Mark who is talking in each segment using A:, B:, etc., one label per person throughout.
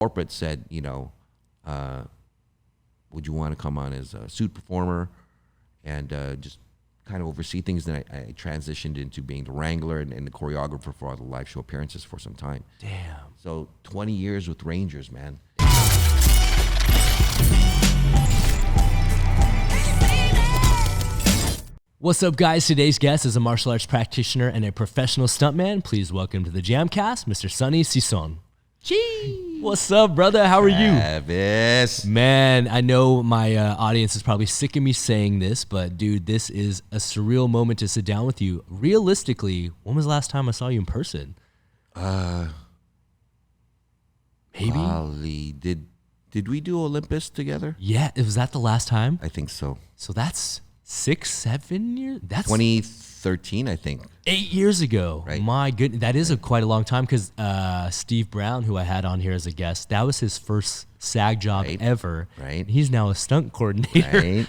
A: corporate said, would you want to come on as a suit performer and just kind of oversee things? Then I transitioned into being the Wrangler and the choreographer for all the live show appearances for some time.
B: Damn.
A: So 20 years with Rangers, man.
B: What's up, guys? Today's guest is a martial arts practitioner and a professional stuntman. Please welcome to the JAMCast, Mr. Sonny Sison.
A: Gee.
B: What's up, brother? How are you?
A: Travis.
B: Man, I know my audience is probably sick of me saying this, but dude, this is a surreal moment to sit down with you. Realistically, when was the last time I saw you in person? Maybe?
A: Golly. Did we do Olympus together?
B: Yeah, was that the last time?
A: I think so.
B: So that's 6, 7 years? That's
A: 2013, I think.
B: 8 years ago.
A: Right.
B: My goodness, that is quite a long time because Steve Brown, who I had on here as a guest, that was his first SAG job ever.
A: Right.
B: He's now a stunt coordinator.
A: Right.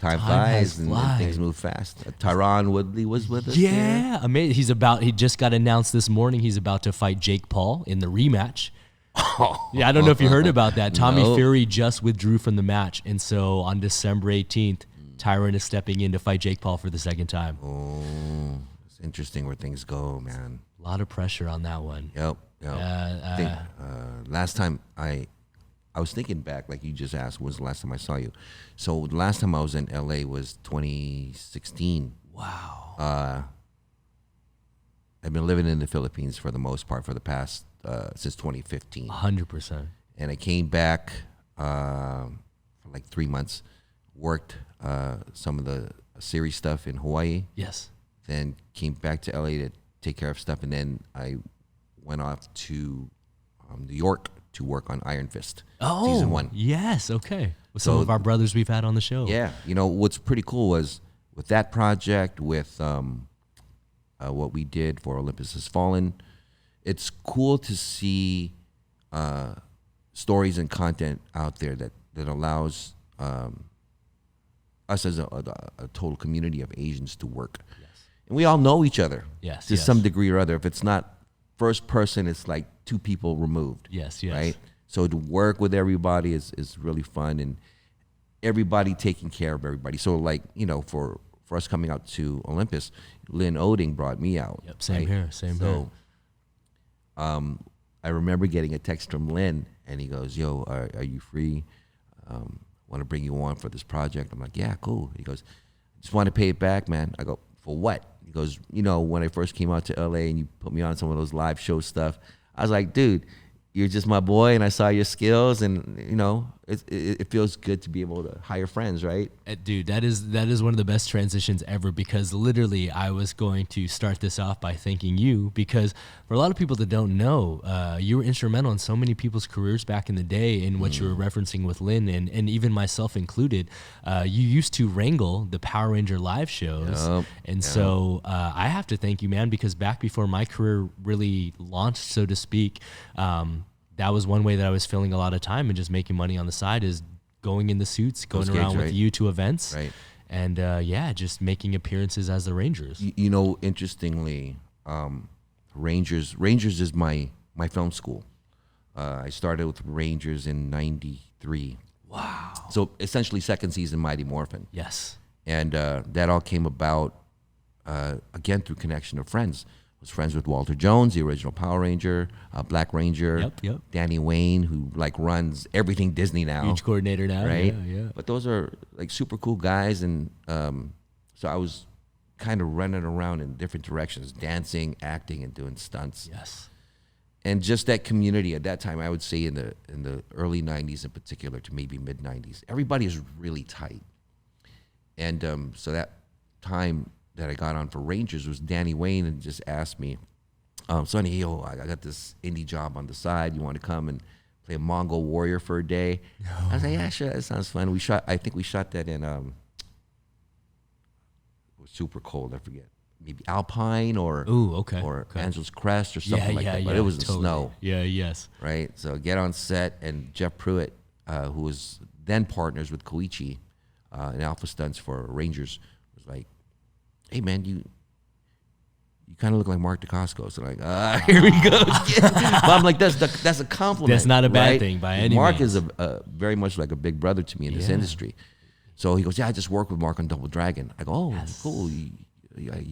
A: Time flies and things move fast. Tyron Woodley was with us.
B: Yeah, amazing. He just got announced this morning. He's about to fight Jake Paul in the rematch. Yeah, I don't know if you heard about that. Tommy Fury just withdrew from the match, and so on December 18th, Tyron is stepping in to fight Jake Paul for the second time.
A: Oh, it's interesting where things go, man.
B: A lot of pressure on that one.
A: Yep. I think, last time I was thinking back, like you just asked, when was the last time I saw you? So the last time I was in LA was 2016.
B: Wow.
A: I've been living in the Philippines for the most part for the past, since 2015.
B: 100%.
A: And I came back for like 3 months, worked some of the series stuff in Hawaii.
B: Yes.
A: Then came back to LA to take care of stuff, and then I went off to New York to work on Iron Fist season 1.
B: Yes, okay. With some of our brothers we've had on the show.
A: Yeah, what's pretty cool was with that project, with what we did for Olympus Has Fallen, it's cool to see stories and content out there that allows us as a total community of Asians to work. Yes. And we all know each other to some degree or other. If it's not first person, it's like 2 people removed.
B: Yes.
A: Right? So to work with everybody is really fun, and everybody taking care of everybody. So like, for us coming out to Olympus, Lynn Oding brought me out.
B: Yep, same here.
A: So I remember getting a text from Lynn, and he goes, "Yo, are you free? Want to bring you on for this project?" I'm like, "Yeah, cool." He goes, "Just want to pay it back, man." I go, "For what?" He goes, "When I first came out to LA and you put me on some of those live show stuff," I was like, "Dude, you're just my boy, and I saw your skills, and it feels good to be able to hire friends, right?"
B: Dude, that is one of the best transitions ever, because literally I was going to start this off by thanking you, because for a lot of people that don't know, you were instrumental in so many people's careers back in the day in what you were referencing with Lynn, and even myself included. You used to wrangle the Power Ranger live shows. So I have to thank you, man, because back before my career really launched, so to speak, that was one way that I was filling a lot of time and just making money on the side, is going in the suits, going around with you to events, and just making appearances as the Rangers.
A: Interestingly, Rangers is my film school. I started with Rangers in '93.
B: Wow.
A: So essentially second season Mighty Morphin.
B: Yes.
A: And that all came about, again, through connection of friends. Was friends with Walter Jones, the original Power Ranger, Black Ranger,
B: Yep.
A: Danny Wayne, who runs everything Disney now.
B: Huge coordinator now,
A: right?
B: Yeah.
A: But those are super cool guys, and so I was kind of running around in different directions, dancing, acting, and doing stunts.
B: Yes.
A: And just that community at that time, I would say in the early '90s in particular to maybe mid '90s, everybody is really tight. And so that time that I got on for Rangers was Danny Wayne, and just asked me, "Sonny, I got this indie job on the side. You want to come and play a Mongol warrior for a day?" I was like, "Yeah, sure, that sounds fun." I think we shot that in it was super cold. I forget, maybe Alpine or Angeles Crest or something like that. But it was in snow.
B: Yeah, yes.
A: Right. So get on set, and Jeff Pruitt, who was then partners with Koichi in Alpha Stunts for Rangers, was like, "Hey man, you kind of look like Mark DeCosco. So like, here we go. But I'm like, that's a compliment.
B: That's not a bad
A: right?
B: thing by any
A: Mark
B: means.
A: is a very much like a big brother to me in this industry. So he goes, yeah, I just worked with Mark on Double Dragon. I go, oh, cool. He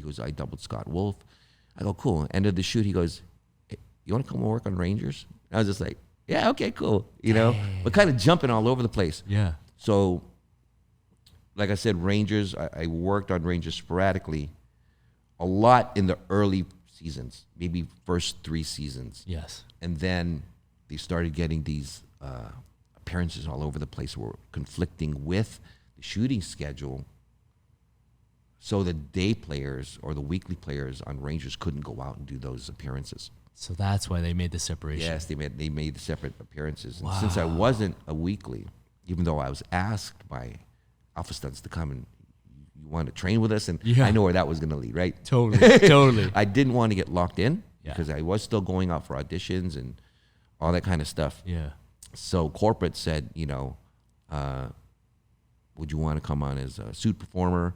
A: goes, I doubled Scott Wolf. I go, cool. End of the shoot, he goes, hey, you want to come and work on Rangers? I was just like, yeah, okay, cool. You know, but kind of jumping all over the place.
B: Yeah.
A: So, like I said, Rangers, I worked on Rangers sporadically a lot in the early seasons, maybe first 3 seasons.
B: Yes.
A: And then they started getting these appearances all over the place, were conflicting with the shooting schedule. So the day players or the weekly players on Rangers couldn't go out and do those appearances.
B: So that's why they made the separation.
A: Yes, they made the separate appearances. And since I wasn't a weekly, even though I was asked by Alpha Stunts to come and you want to train with us, and I know where that was going to lead, right?
B: Totally.
A: I didn't want to get locked in because I was still going out for auditions and all that kind of stuff.
B: Yeah.
A: So corporate said, you know, would you want to come on as a suit performer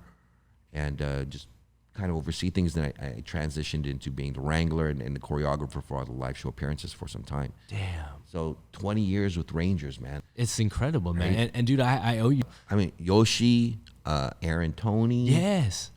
A: and just kind of oversee things? Then I transitioned into being the Wrangler and the choreographer for all the live show appearances for some time.
B: Damn.
A: So 20 years with Rangers, man.
B: It's incredible, man. And dude, I owe you.
A: I mean, Yoshi, Aaron Toney.
B: Yes.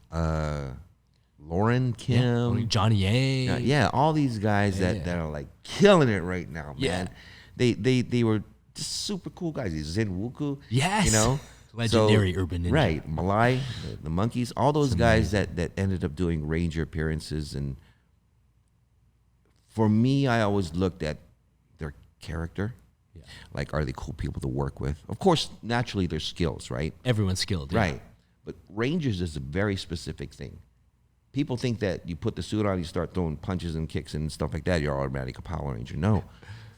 A: Lauren Kim.
B: Johnny A.
A: Yeah, all these guys that are like killing it right now, man. They were just super cool guys. Zen Wuku.
B: Yes.
A: You know?
B: Legendary urban ninja.
A: Right. Malai, the Monkeys, all those guys that ended up doing Ranger appearances. And for me, I always looked at their character. Yeah. Like, are they cool people to work with? Of course, naturally, their skills, right?
B: Everyone's skilled.
A: Right. But Rangers is a very specific thing. People think that you put the suit on, you start throwing punches and kicks and stuff like that, you're automatic a Power Ranger. No.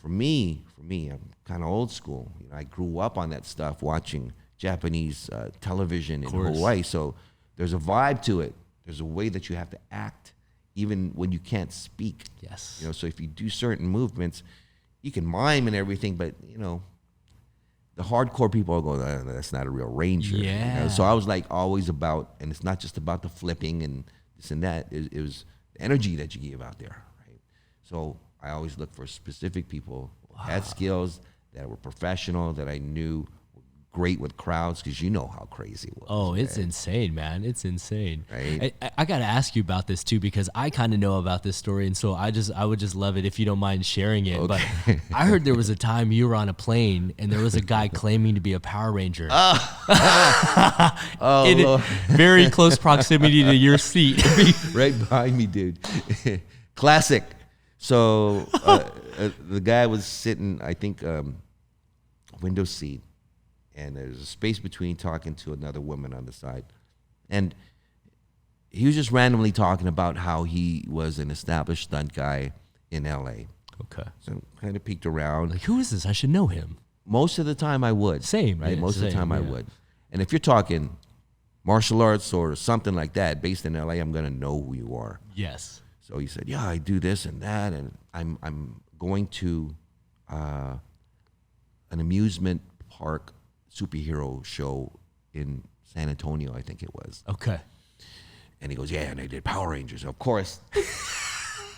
A: For me, I'm kind of old school. You know, I grew up on that stuff, watching Japanese television in Hawaii. So there's a vibe to it. There's a way that you have to act, even when you can't speak.
B: Yes.
A: You know, so if you do certain movements, you can mime and everything, but you know, the hardcore people are going, that's not a real Ranger.
B: Yeah.
A: You know? So I was like always about, and it's not just about the flipping and this and that. It was the energy that you give out there, right? So I always look for specific people who had skills, that were professional, that I knew were great with crowds, because you know how crazy it was.
B: Oh, it's insane, man. It's insane.
A: Right?
B: I got to ask you about this too, because I kind of know about this story, and so I would just love it if you don't mind sharing it.
A: Okay.
B: But I heard there was a time you were on a plane and there was a guy claiming to be a Power Ranger. In very close proximity to your seat.
A: Right behind me, dude. Classic. So the guy was sitting, I think, window seat, and there's a space between, talking to another woman on the side. And he was just randomly talking about how he was an established stunt guy in LA.
B: Okay.
A: So kind of peeked around.
B: Like, who is this? I should know him.
A: Most of the time I would.
B: Same,
A: right?
B: yeah,
A: Most of the
B: same,
A: time I
B: yeah.
A: would. And if you're talking martial arts or something like that based in LA, I'm going to know who you are.
B: Yes.
A: So he said, yeah, I do this and that, and I'm going to an amusement park superhero show in San Antonio, I think it was.
B: Okay.
A: And he goes, yeah, and they did Power Rangers. Of course.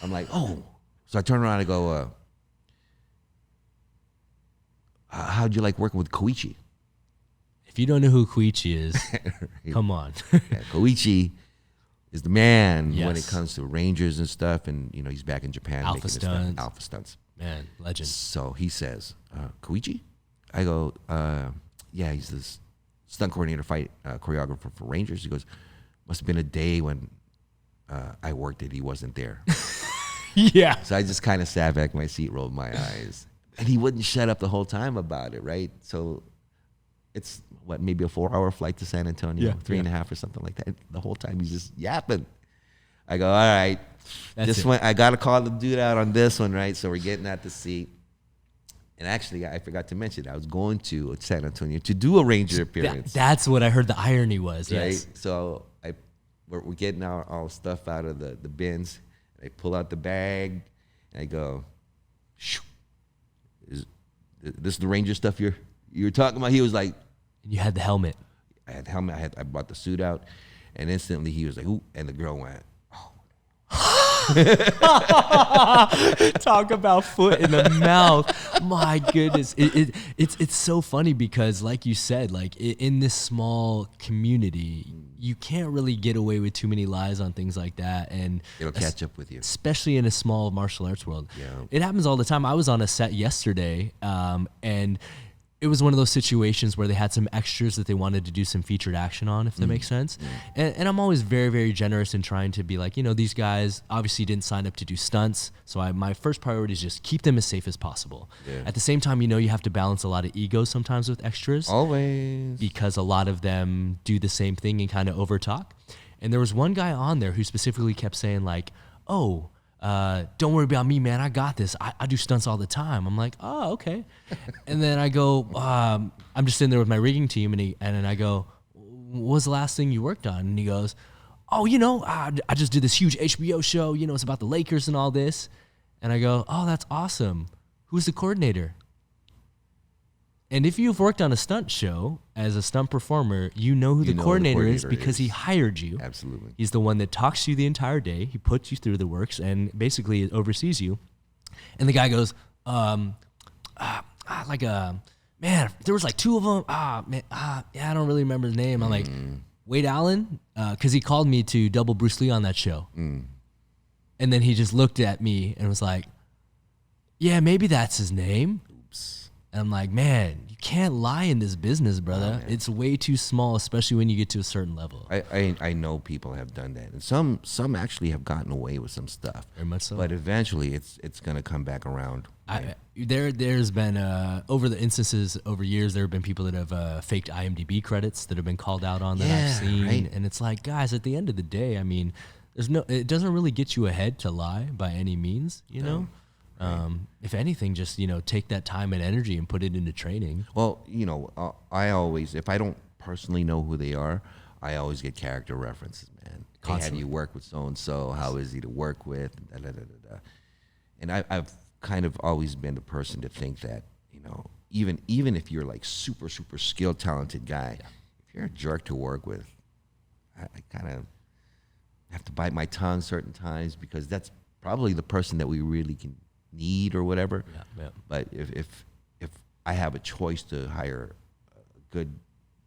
A: I'm like, oh. So I turn around and go, how'd you like working with Koichi?
B: If you don't know who Koichi is, come on.
A: Yeah, Koichi is the man when it
B: Yes.
A: comes to Rangers and stuff, and you know he's back in Japan
B: Alpha
A: making his
B: Stunts.
A: stuff. Alpha Stunts.
B: Man, legend.
A: So he says, Koichi? I go, yeah, he's this stunt coordinator, fight choreographer for Rangers. He goes, must have been a day when I worked it, he wasn't there.
B: Yeah.
A: So I just kind of sat back in my seat, rolled my eyes. And he wouldn't shut up the whole time about it, right? So it's, what, maybe a 4-hour flight to San Antonio,
B: Yeah,
A: 3.5 or something like that. The whole time he's just yapping. I go, all right,
B: That's
A: this
B: it.
A: one, I got to call the dude out on this one, right? So we're getting at the seat. And actually, I forgot to mention, I was going to San Antonio to do a Ranger appearance.
B: That's what I heard the irony was.
A: Right?
B: Yes.
A: So we're getting our stuff out of the bins. I pull out the bag, and I go, shoo. Is this the Ranger stuff you're talking about? He was like,
B: You had the helmet.
A: I had the helmet, I brought the suit out, and instantly he was like, ooh, and the girl went, oh.
B: Talk about foot in the mouth. My goodness. It's so funny because, like you said, like in this small community, you can't really get away with too many lies on things like that. And
A: It'll catch up with you.
B: Especially in a small martial arts world.
A: Yeah.
B: It happens all the time. I was on a set yesterday, and it was one of those situations where they had some extras that they wanted to do some featured action on, if that makes sense. And I'm always very, very generous in trying to be like, these guys obviously didn't sign up to do stunts. So my first priority is just keep them as safe as possible. Yeah. At the same time, you have to balance a lot of egos sometimes with extras.
A: Always.
B: Because a lot of them do the same thing and kind of overtalk. And there was one guy on there who specifically kept saying like, oh, don't worry about me, man. I got this. I do stunts all the time. I'm like, oh, okay. And then I go, I'm just sitting there with my rigging team, and then I go, what was the last thing you worked on? And he goes, oh, I just did this huge HBO show. It's about the Lakers and all this. And I go, oh, that's awesome. Who's the coordinator? And if you've worked on a stunt show as a stunt performer, you know who the coordinator is because he hired you.
A: Absolutely.
B: He's the one that talks to you the entire day. He puts you through the works and basically oversees you. And the guy goes, man, there was like two of them. Yeah, I don't really remember the name. I'm like, Wade Allen? Because he called me to double Bruce Lee on that show. And then he just looked at me and was like, yeah, maybe that's his name. And I'm like, man, you can't lie in this business, brother. Oh, it's way too small, especially when you get to a certain level.
A: I know people have done that, and some actually have gotten away with some stuff.
B: Very much so.
A: But eventually, it's going to come back around.
B: There's been over the instances over years, there have been people that have faked IMDb credits that have been called out on that I've seen, right? And it's like, guys, at the end of the day, I mean, it doesn't really get you ahead to lie by any means, you know. If anything, just take that time and energy and put it into training.
A: Well, I always, if I don't personally know who they are, I always get character references, man. Hey, how do you work with so and so? How is he to work with? Da, da, da, da, da. And I've kind of always been the person to think that even if you're like super skilled, talented guy, if you're a jerk to work with, I kind of have to bite my tongue certain times because that's probably the person that we really can need or whatever. But if I have a choice to hire a good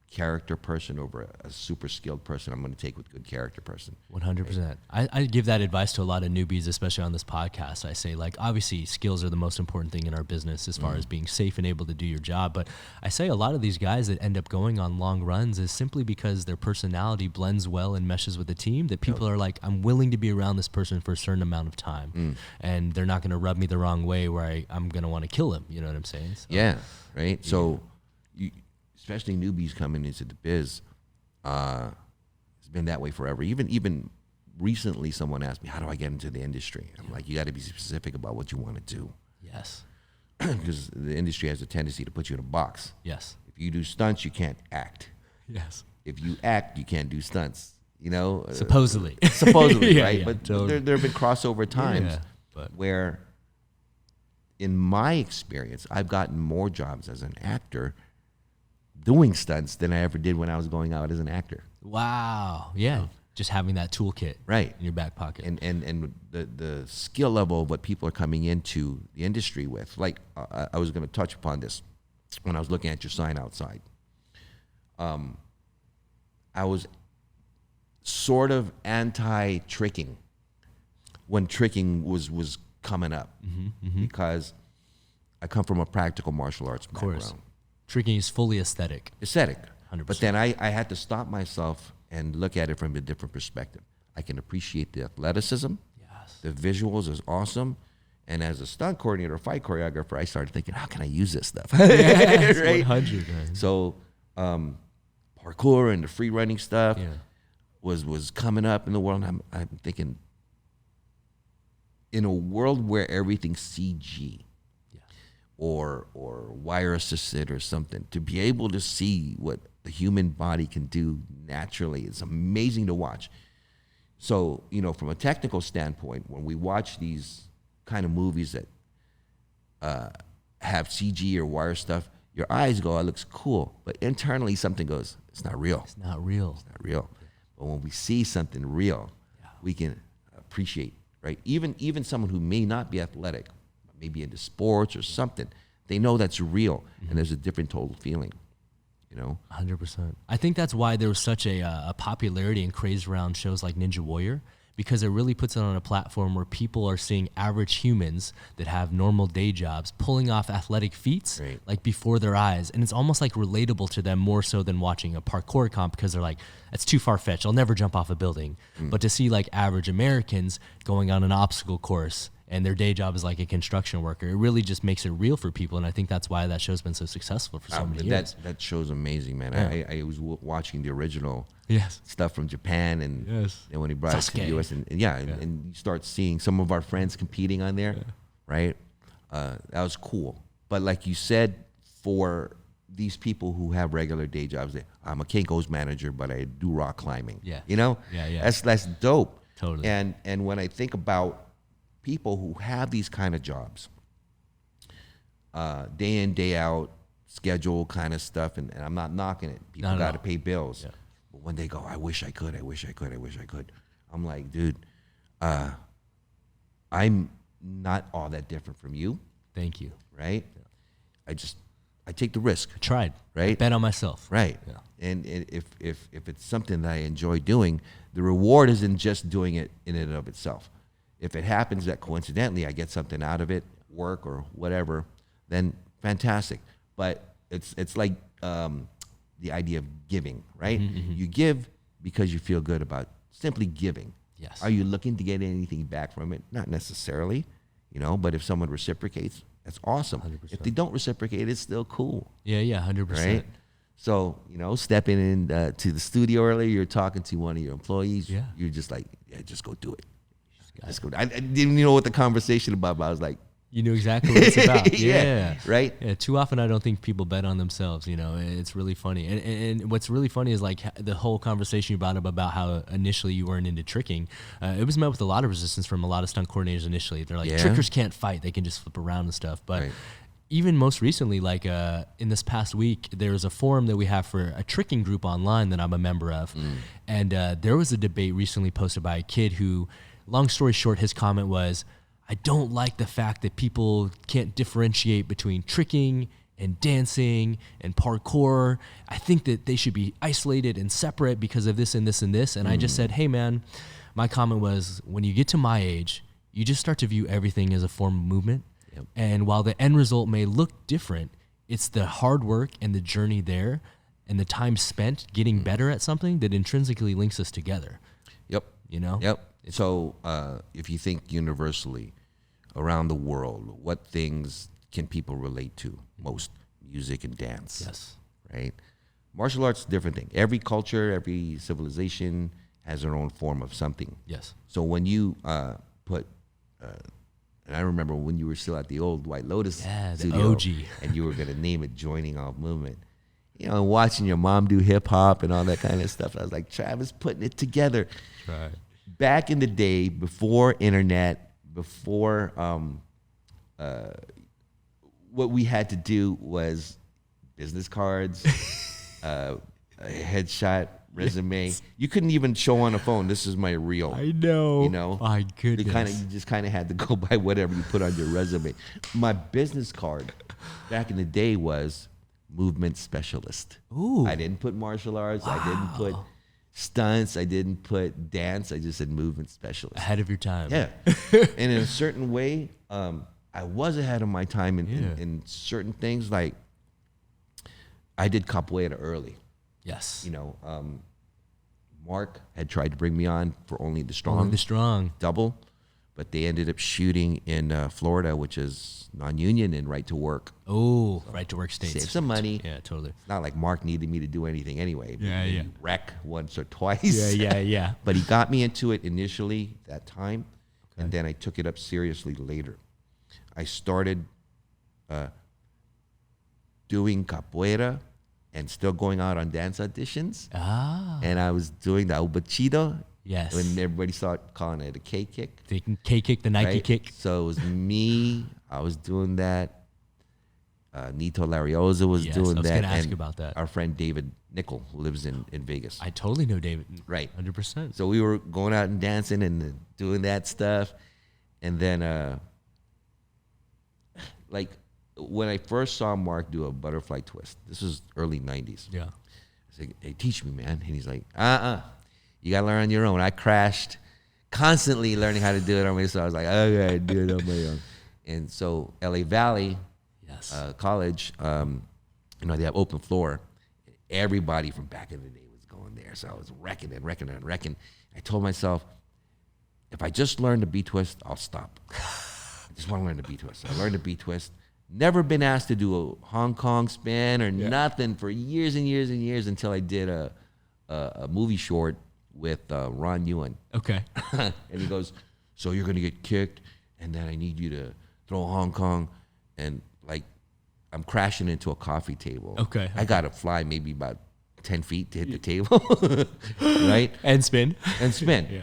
A: character person over a super skilled person, I'm going to take with good character person.
B: 100%. I give that advice to a lot of newbies, especially on this podcast. I say, like, obviously skills are the most important thing in our business as far as being safe and able to do your job. But I say a lot of these guys that end up going on long runs is simply because their personality blends well and meshes with the team, that people are like, I'm willing to be around this person for a certain amount of time. And they're not going to rub me the wrong way where I'm going to want to kill them. You know what I'm saying? So,
A: yeah, right? Yeah. So especially newbies coming into the biz, it's been that way forever. Even recently, someone asked me, how do I get into the industry? I'm like, you got to be specific about what you want to do.
B: Yes.
A: Because the industry has a tendency to put you in a box.
B: Yes.
A: If you do stunts, you can't act.
B: Yes.
A: If you act, you can't do stunts.
B: Supposedly.
A: Supposedly, right?
B: Yeah,
A: but
B: totally.
A: there have been crossover times where, in my experience, I've gotten more jobs as an actor doing stunts than I ever did when I was going out as an actor.
B: Wow. Yeah. Just having that toolkit in your back pocket.
A: And the skill level of what people are coming into the industry with. Like, I was going to touch upon this when I was looking at your sign outside. I was sort of anti-tricking when tricking was coming up because I come from a practical martial arts background.
B: Course. Tricking is fully aesthetic.
A: 100%. But then I had to stop myself and look at it from a different perspective. I can appreciate the athleticism.
B: Yes.
A: The visuals is awesome. And as a stunt coordinator, or fight choreographer, I started thinking, how can I use this stuff?
B: Yes,
A: right?
B: 100.
A: So parkour and the free running stuff was coming up in the world. And I'm thinking, in a world where everything's CG, or wire assisted or something, to be able to see what the human body can do naturally is amazing to watch. So, from a technical standpoint, when we watch these kind of movies that have CG or wire stuff, your eyes go, it looks cool. But internally something goes, it's not real.
B: It's not real.
A: It's not real. But when we see something real, we can appreciate right? Even someone who may not be athletic, maybe into sports or something, they know that's real, and there's a different total feeling, you know?
B: 100%. I think that's why there was such a popularity and craze around shows like Ninja Warrior, because it really puts it on a platform where people are seeing average humans that have normal day jobs pulling off athletic feats
A: Right.
B: like before their eyes. And it's almost like relatable to them more so than watching a parkour comp, because they're like, that's too far-fetched. I'll never jump off a building. But to see like average Americans going on an obstacle course and their day job is like a construction worker, it really just makes it real for people. And I think that's why that show's been so successful for so many years.
A: That show's amazing, man.
B: Yeah.
A: I was watching the original
B: Yes.
A: stuff from Japan, and
B: Yes.
A: when he brought it to the
B: Sasuke.
A: U.S. and you start seeing some of our friends competing on there, right? That was cool. But like you said, for these people who have regular day jobs, I'm a Kinko's manager, but I do rock climbing.
B: Yeah.
A: You know?
B: Yeah.
A: That's dope.
B: Totally.
A: And when I think about people who have these kind of jobs, day in, day out, schedule kind of stuff, and I'm not knocking it. People
B: Not at
A: got to
B: all.
A: pay bills.
B: Yeah.
A: But when they go, I wish I could, I'm like, dude, I'm not all that different from you,
B: Thank you.
A: right? I take the risk,
B: I tried.
A: Right.
B: I bet on myself.
A: right?
B: Yeah.
A: And if it's something that I enjoy doing, the reward isn't just doing it in and of itself. If it happens that coincidentally I get something out of it, work or whatever, then fantastic. But it's like the idea of giving, right? You give because you feel good about simply giving.
B: Yes.
A: Are you looking to get anything back from it? Not necessarily, you know, but if someone reciprocates, that's awesome.
B: 100%.
A: If they don't reciprocate, it's still cool,
B: Yeah, 100%.
A: right? So, you know, stepping in to the studio earlier, you're talking to one of your employees.
B: Yeah.
A: You're just like, yeah, just go do it. Just go. I didn't even know what the conversation about, but I was like,
B: You knew exactly what it's about. Yeah.
A: right?
B: Yeah, too often I don't think people bet on themselves, you know. It's really funny. And what's really funny is like the whole conversation you brought up about how initially you weren't into tricking. It was met with a lot of resistance from a lot of stunt coordinators initially. They're like,
A: Yeah.
B: trickers can't fight. They can just flip around and stuff. But
A: Right.
B: even most recently, like in this past week, there was a forum that we have for a tricking group online that I'm a member of. And there was a debate recently posted by a kid who, long story short, his comment was, I don't like the fact that people can't differentiate between tricking and dancing and parkour. I think that they should be isolated and separate because of this and this and this. And I just said, hey, man, my comment was, when you get to my age, you just start to view everything as a form of movement.
A: Yep.
B: And while the end result may look different, it's the hard work and the journey there and the time spent getting better at something that intrinsically links us together,
A: Yep.
B: you know?
A: Yep. So if you think universally around the world, what things can people relate to most? Music and dance.
B: Yes.
A: Right? Martial arts, different thing. Every culture, every civilization has their own form of something.
B: Yes.
A: So when you put, and I remember when you were still at the old White Lotus
B: Yeah, the
A: studio,
B: OG.
A: and you were going to name it Joining All Movement. You know, watching your mom do hip hop and all that kind of stuff, I was like, Travis putting it together.
B: Right.
A: Back in the day, before internet, before what we had to do was business cards, a headshot, resume.
B: Yes.
A: You couldn't even show on a phone, this is my reel.
B: I know.
A: You know,
B: My goodness.
A: you just kind of had to go by whatever you put on your resume. My business card back in the day was movement specialist.
B: Ooh.
A: I didn't put martial arts. I didn't put stunts. I didn't put dance. I just said movement specialist.
B: Ahead of your time.
A: Yeah. And in a certain way, I was ahead of my time in certain things. Like I did capoeira early.
B: Yes.
A: You know, Mark had tried to bring me on for Only the Strong.
B: Only the strong.
A: Double, but they ended up shooting in Florida, which is non-union and right to work.
B: Oh, right to work states.
A: Save some money.
B: Yeah, totally.
A: It's not like Mark needed me to do anything anyway.
B: Yeah,
A: Maybe
B: yeah.
A: Wreck once or twice.
B: Yeah.
A: But he got me into it initially that time, and then I took it up seriously later. I started doing capoeira and still going out on dance auditions.
B: Ah.
A: And I was doing the Ubachido.
B: Yes.
A: When everybody started calling it a K kick.
B: They can K kick the Nike
A: right?
B: kick.
A: So it was me. I was doing that. Nito Lariosa was
B: Yes,
A: doing
B: I was
A: that.
B: gonna ask
A: and
B: you about that.
A: Our friend David Nickel, who lives in Vegas.
B: I totally know David.
A: Right.
B: 100%.
A: So we were going out and dancing and doing that stuff. And then, like, when I first saw Mark do a butterfly twist, this was early 90s.
B: Yeah.
A: I was like, hey, teach me, man. And he's like, you got to learn on your own. I crashed constantly learning how to do it on my own. So I was like, okay, do it on my own. And so LA Valley
B: Yes.
A: College, they have open floor. Everybody from back in the day was going there. So I was wrecking. I told myself, if I just learn the B-twist, I'll stop. I just want to learn the B-twist. I learned the B-twist. Never been asked to do a Hong Kong spin or nothing for years and years and years until I did a movie short with Ron Ewan.
B: Okay.
A: And he goes, so you're going to get kicked, and then I need you to throw a Hong Kong, and like I'm crashing into a coffee table.
B: Okay.
A: I got to fly maybe about 10 feet to hit the table, right?
B: And spin.
A: And spin.
B: Yeah.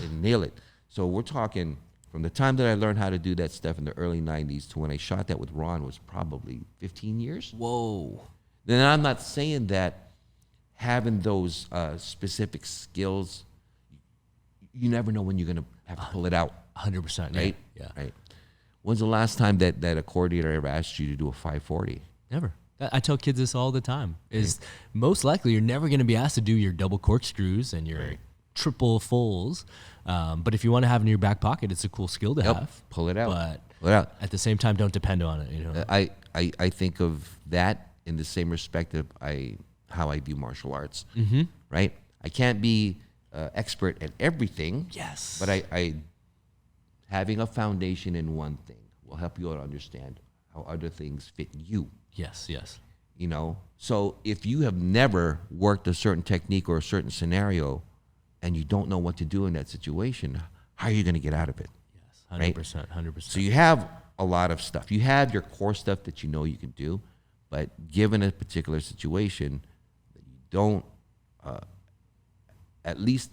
A: And nail it. So we're talking from the time that I learned how to do that stuff in the early 90s to when I shot that with Ron was probably 15 years.
B: Whoa.
A: Then I'm not saying that having those specific skills, you never know when you're going to have to pull it out.
B: 100%.
A: Right?
B: Yeah.
A: Right. When's the last time that a coordinator ever asked you to do a 540?
B: Never. I tell kids this all the time. Is most likely you're never going to be asked to do your double corkscrews and your triple fulls. But if you want to have it in your back pocket, it's a cool skill to have.
A: Pull it out.
B: But
A: pull it out.
B: at the same time, don't depend on it. You know.
A: I think of that in the same respect of how I view martial arts.
B: Mm-hmm.
A: Right. I can't be expert at everything.
B: Yes.
A: But I having a foundation in one thing will help you to understand how other things fit you.
B: Yes.
A: So if you have never worked a certain technique or a certain scenario and you don't know what to do in that situation, how are you going to get out of it?
B: Yes. 100%. 100%.
A: So you have a lot of stuff. You have your core stuff that you know you can do, but given a particular situation that you don't at least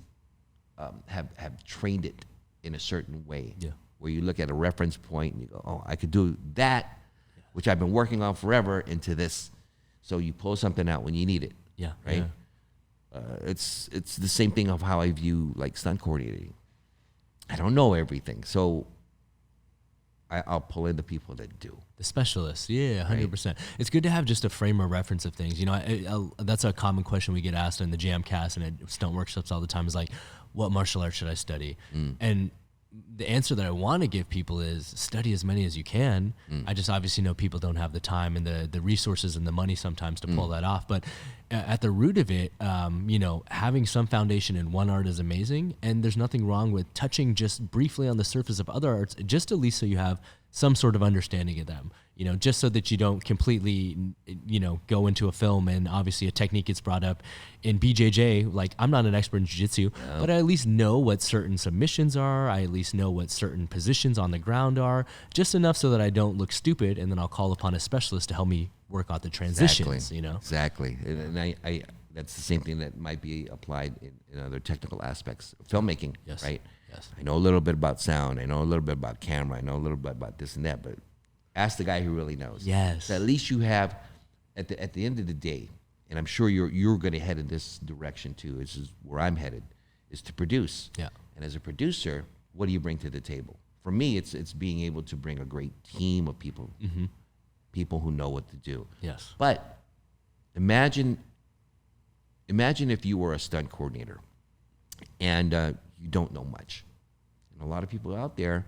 A: have trained it in a certain way, where you look at a reference point and you go, oh, I could do that, which I've been working on forever, into this. So you pull something out when you need it.
B: Yeah.
A: Right.
B: Yeah.
A: It's the same thing of how I view like stunt coordinating. I don't know everything, so I'll pull in the people that do.
B: The specialists, 100%. It's good to have just a frame of reference of things. You know, that's a common question we get asked in the JAMCast and at stunt workshops all the time is like, what martial arts should I study? And the answer that I want to give people is study as many as you can. I just obviously know people don't have the time and the resources and the money sometimes to pull that off. But at the root of it, having some foundation in one art is amazing. And there's nothing wrong with touching just briefly on the surface of other arts, just at least so you have some sort of understanding of them, just so that you don't completely, go into a film and obviously a technique gets brought up in BJJ. Like, I'm not an expert in jiu-jitsu, but I at least know what certain submissions are. I at least know what certain positions on the ground are, just enough so that I don't look stupid, and then I'll call upon a specialist to help me work out the transitions,
A: Exactly. And I that's the same thing that might be applied in other technical aspects of filmmaking, right?
B: Yes.
A: I know a little bit about sound. I know a little bit about camera. I know a little bit about this and that, but ask the guy who really knows.
B: Yes.
A: So at least you have, at the end of the day, and I'm sure you're going to head in this direction too. This is where I'm headed, is to produce.
B: Yeah.
A: And as a producer, what do you bring to the table? For me, it's being able to bring a great team of people, people who know what to do.
B: Yes.
A: But imagine if you were a stunt coordinator, and you don't know much. And a lot of people out there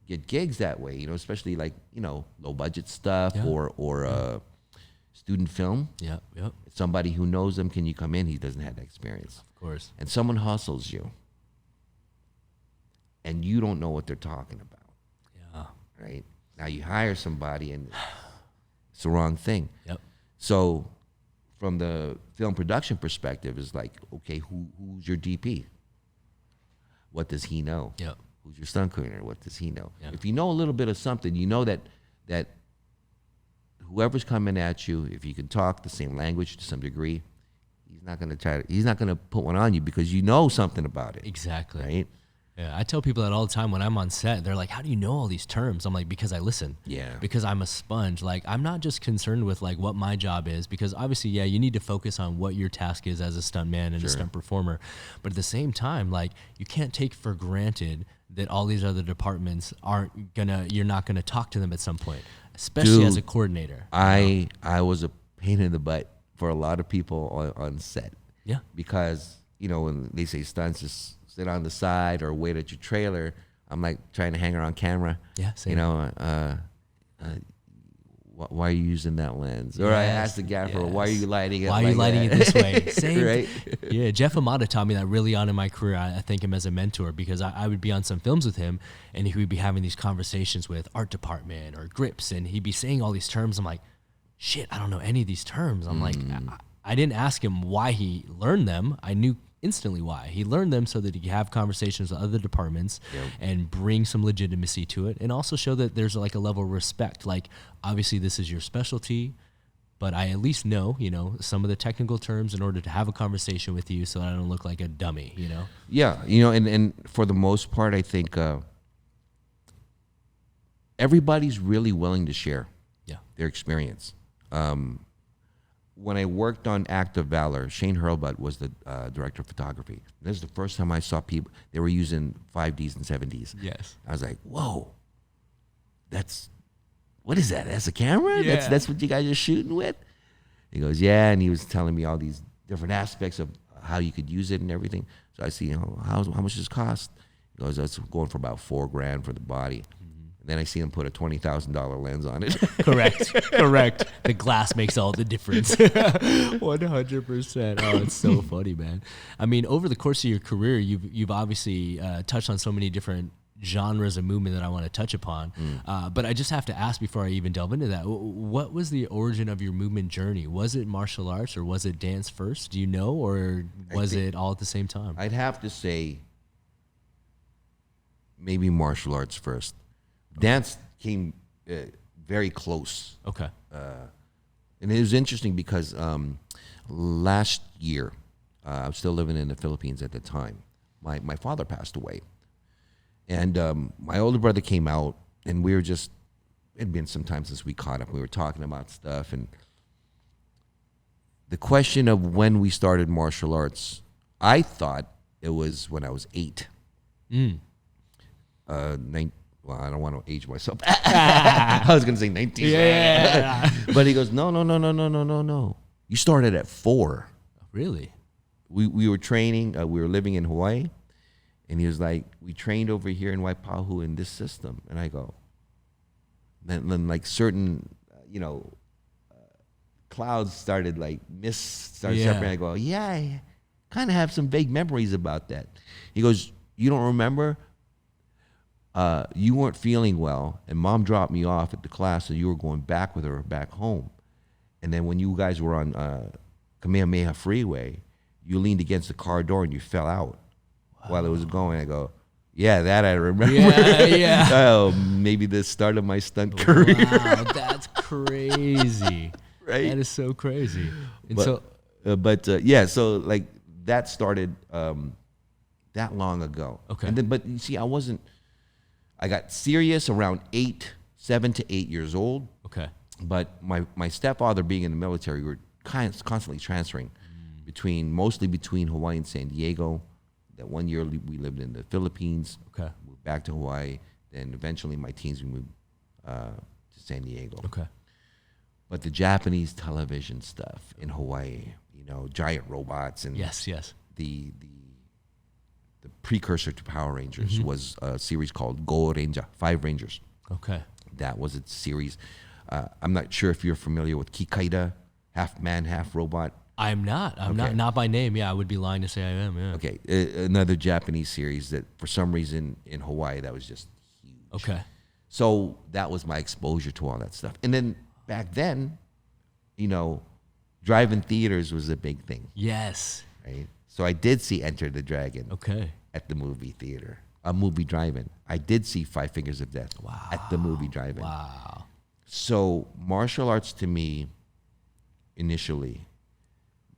A: get gigs that way, especially like, low budget stuff or student film.
B: Yeah.
A: Somebody who knows them, can you come in? He doesn't have that experience.
B: Of course.
A: And someone hustles you, and you don't know what they're talking about.
B: Yeah.
A: Right? Now you hire somebody, and it's the wrong thing.
B: Yep.
A: So from the film production perspective, is like, okay, who's your DP? What does he know?
B: Yep.
A: Who's your stunt coordinator? What does he know?
B: Yep.
A: If you know a little bit of something, you know that whoever's coming at you, if you can talk the same language to some degree, he's not going to put one on you because you know something about it.
B: Exactly.
A: Right?
B: Yeah, I tell people that all the time when I'm on set. They're like, "How do you know all these terms?" I'm like, "Because I listen."
A: Yeah.
B: Because I'm a sponge. Like, I'm not just concerned with like what my job is, because obviously, yeah, you need to focus on what your task is as a stuntman and a stunt performer. But at the same time, like, you can't take for granted that all these other departments you're not gonna talk to them at some point, especially as a coordinator.
A: I was a pain in the butt for a lot of people on set.
B: Yeah.
A: Because, when they say stunts, just sit on the side or wait at your trailer, I'm like trying to hang around camera.
B: Yeah, same.
A: Why are you using that lens? Or I asked the gaffer, why are you lighting it
B: Why are you lighting it this way? Same.
A: Right?
B: Yeah, Jeff Amata taught me that really on in my career. I thank him as a mentor, because I would be on some films with him, and he would be having these conversations with art department or grips, and he'd be saying all these terms. I'm like, shit, I don't know any of these terms. I'm like, I didn't ask him why he learned them. I knew instantly why. He learned them so that he could have conversations with other departments and bring some legitimacy to it, and also show that there's like a level of respect. Like, obviously this is your specialty, but I at least know, some of the technical terms in order to have a conversation with you, so that I don't look like a dummy,
A: Yeah, and for the most part, I think everybody's really willing to share their experience. When I worked on Act of Valor, Shane Hurlbut was the director of photography. This is the first time I saw people, they were using 5Ds and 7Ds.
B: Yes.
A: I was like, whoa, what is that? That's a camera?
B: Yeah.
A: That's what you guys are shooting with? He goes, yeah, and he was telling me all these different aspects of how you could use it and everything. So I see, how much does this cost? He goes, that's going for about $4,000 for the body. And then I see him put a $20,000 lens on it.
B: Correct. The glass makes all the difference. 100%. Oh, it's so funny, man. I mean, over the course of your career, you've obviously touched on so many different genres of movement that I want to touch upon. But I just have to ask before I even delve into that, what was the origin of your movement journey? Was it martial arts or was it dance first? Do you know, or was it all at the same time?
A: I'd have to say maybe martial arts first. Dance came very close.
B: Okay.
A: And it was interesting because last year, I was still living in the Philippines at the time. My father passed away. And my older brother came out, and we were just, it'd been some time since we caught up. We were talking about stuff. And the question of when we started martial arts, I thought it was when I was 8. Well, I don't want to age myself. I was going to say 19.
B: Yeah.
A: But he goes, no. You started at 4.
B: Really?
A: We were training. We were living in Hawaii. And he was like, we trained over here in Waipahu in this system. And I go, then like certain, clouds started, like mist started separating. I go, yeah, I kind of have some vague memories about that. He goes, you don't remember? You weren't feeling well, and Mom dropped me off at the class, and you were going back with her back home. And then when you guys were on Kamehameha Freeway, you leaned against the car door and you fell out while it was going. I go, yeah, that I remember.
B: Yeah.
A: Oh, maybe the start of my stunt career.
B: Wow, that's crazy.
A: Right?
B: That is so crazy. And
A: so like that started that long ago.
B: Okay.
A: And then, but you see, I got serious around 7 to 8 years old.
B: Okay.
A: But my stepfather being in the military, we were constantly transferring mostly between Hawaii and San Diego. That one year we lived in the Philippines.
B: Okay.
A: Moved back to Hawaii. Then eventually my teens we moved to San Diego.
B: Okay.
A: But the Japanese television stuff in Hawaii, giant robots and
B: Yes.
A: the precursor to Power Rangers was a series called Go Ranger, 5 Rangers.
B: Okay.
A: That was a series. I'm not sure if you're familiar with Kikaida, half man, half robot.
B: I'm not. I'm not by name. Yeah, I would be lying to say I am. Yeah.
A: Okay, another Japanese series that for some reason in Hawaii that was just huge.
B: Okay.
A: So that was my exposure to all that stuff. And then back then, drive-in theaters was a big thing.
B: Yes.
A: Right? So I did see Enter the Dragon.
B: Okay.
A: At the movie theater, a movie drive-in. I did see 5 Fingers of Death at the movie drive-in.
B: Wow.
A: So martial arts to me, initially,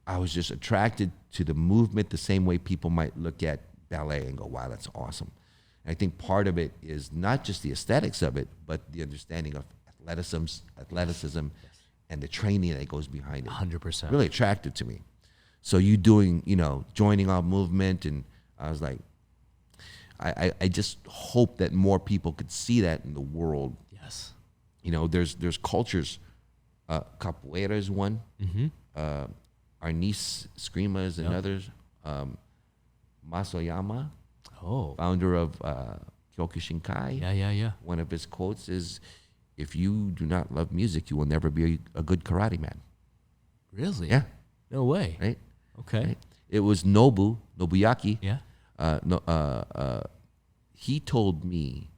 A: I was just attracted to the movement the same way people might look at ballet and go, wow, that's awesome. And I think part of it is not just the aesthetics of it, but the understanding of athleticism, and the training that goes behind it.
B: 100%.
A: Really attractive to me. So you doing, joining our movement, and I was like, I just hope that more people could see that in the world.
B: Yes.
A: There's cultures. Capoeira is one.
B: Mm-hmm.
A: Arnis Screama is another. Masoyama, founder of Kyokushinkai.
B: Yeah.
A: One of his quotes is, "If you do not love music, you will never be a good karate man."
B: Really?
A: Yeah.
B: No way.
A: Right.
B: Okay.
A: Right? It was Nobuyaki.
B: Yeah.
A: He told me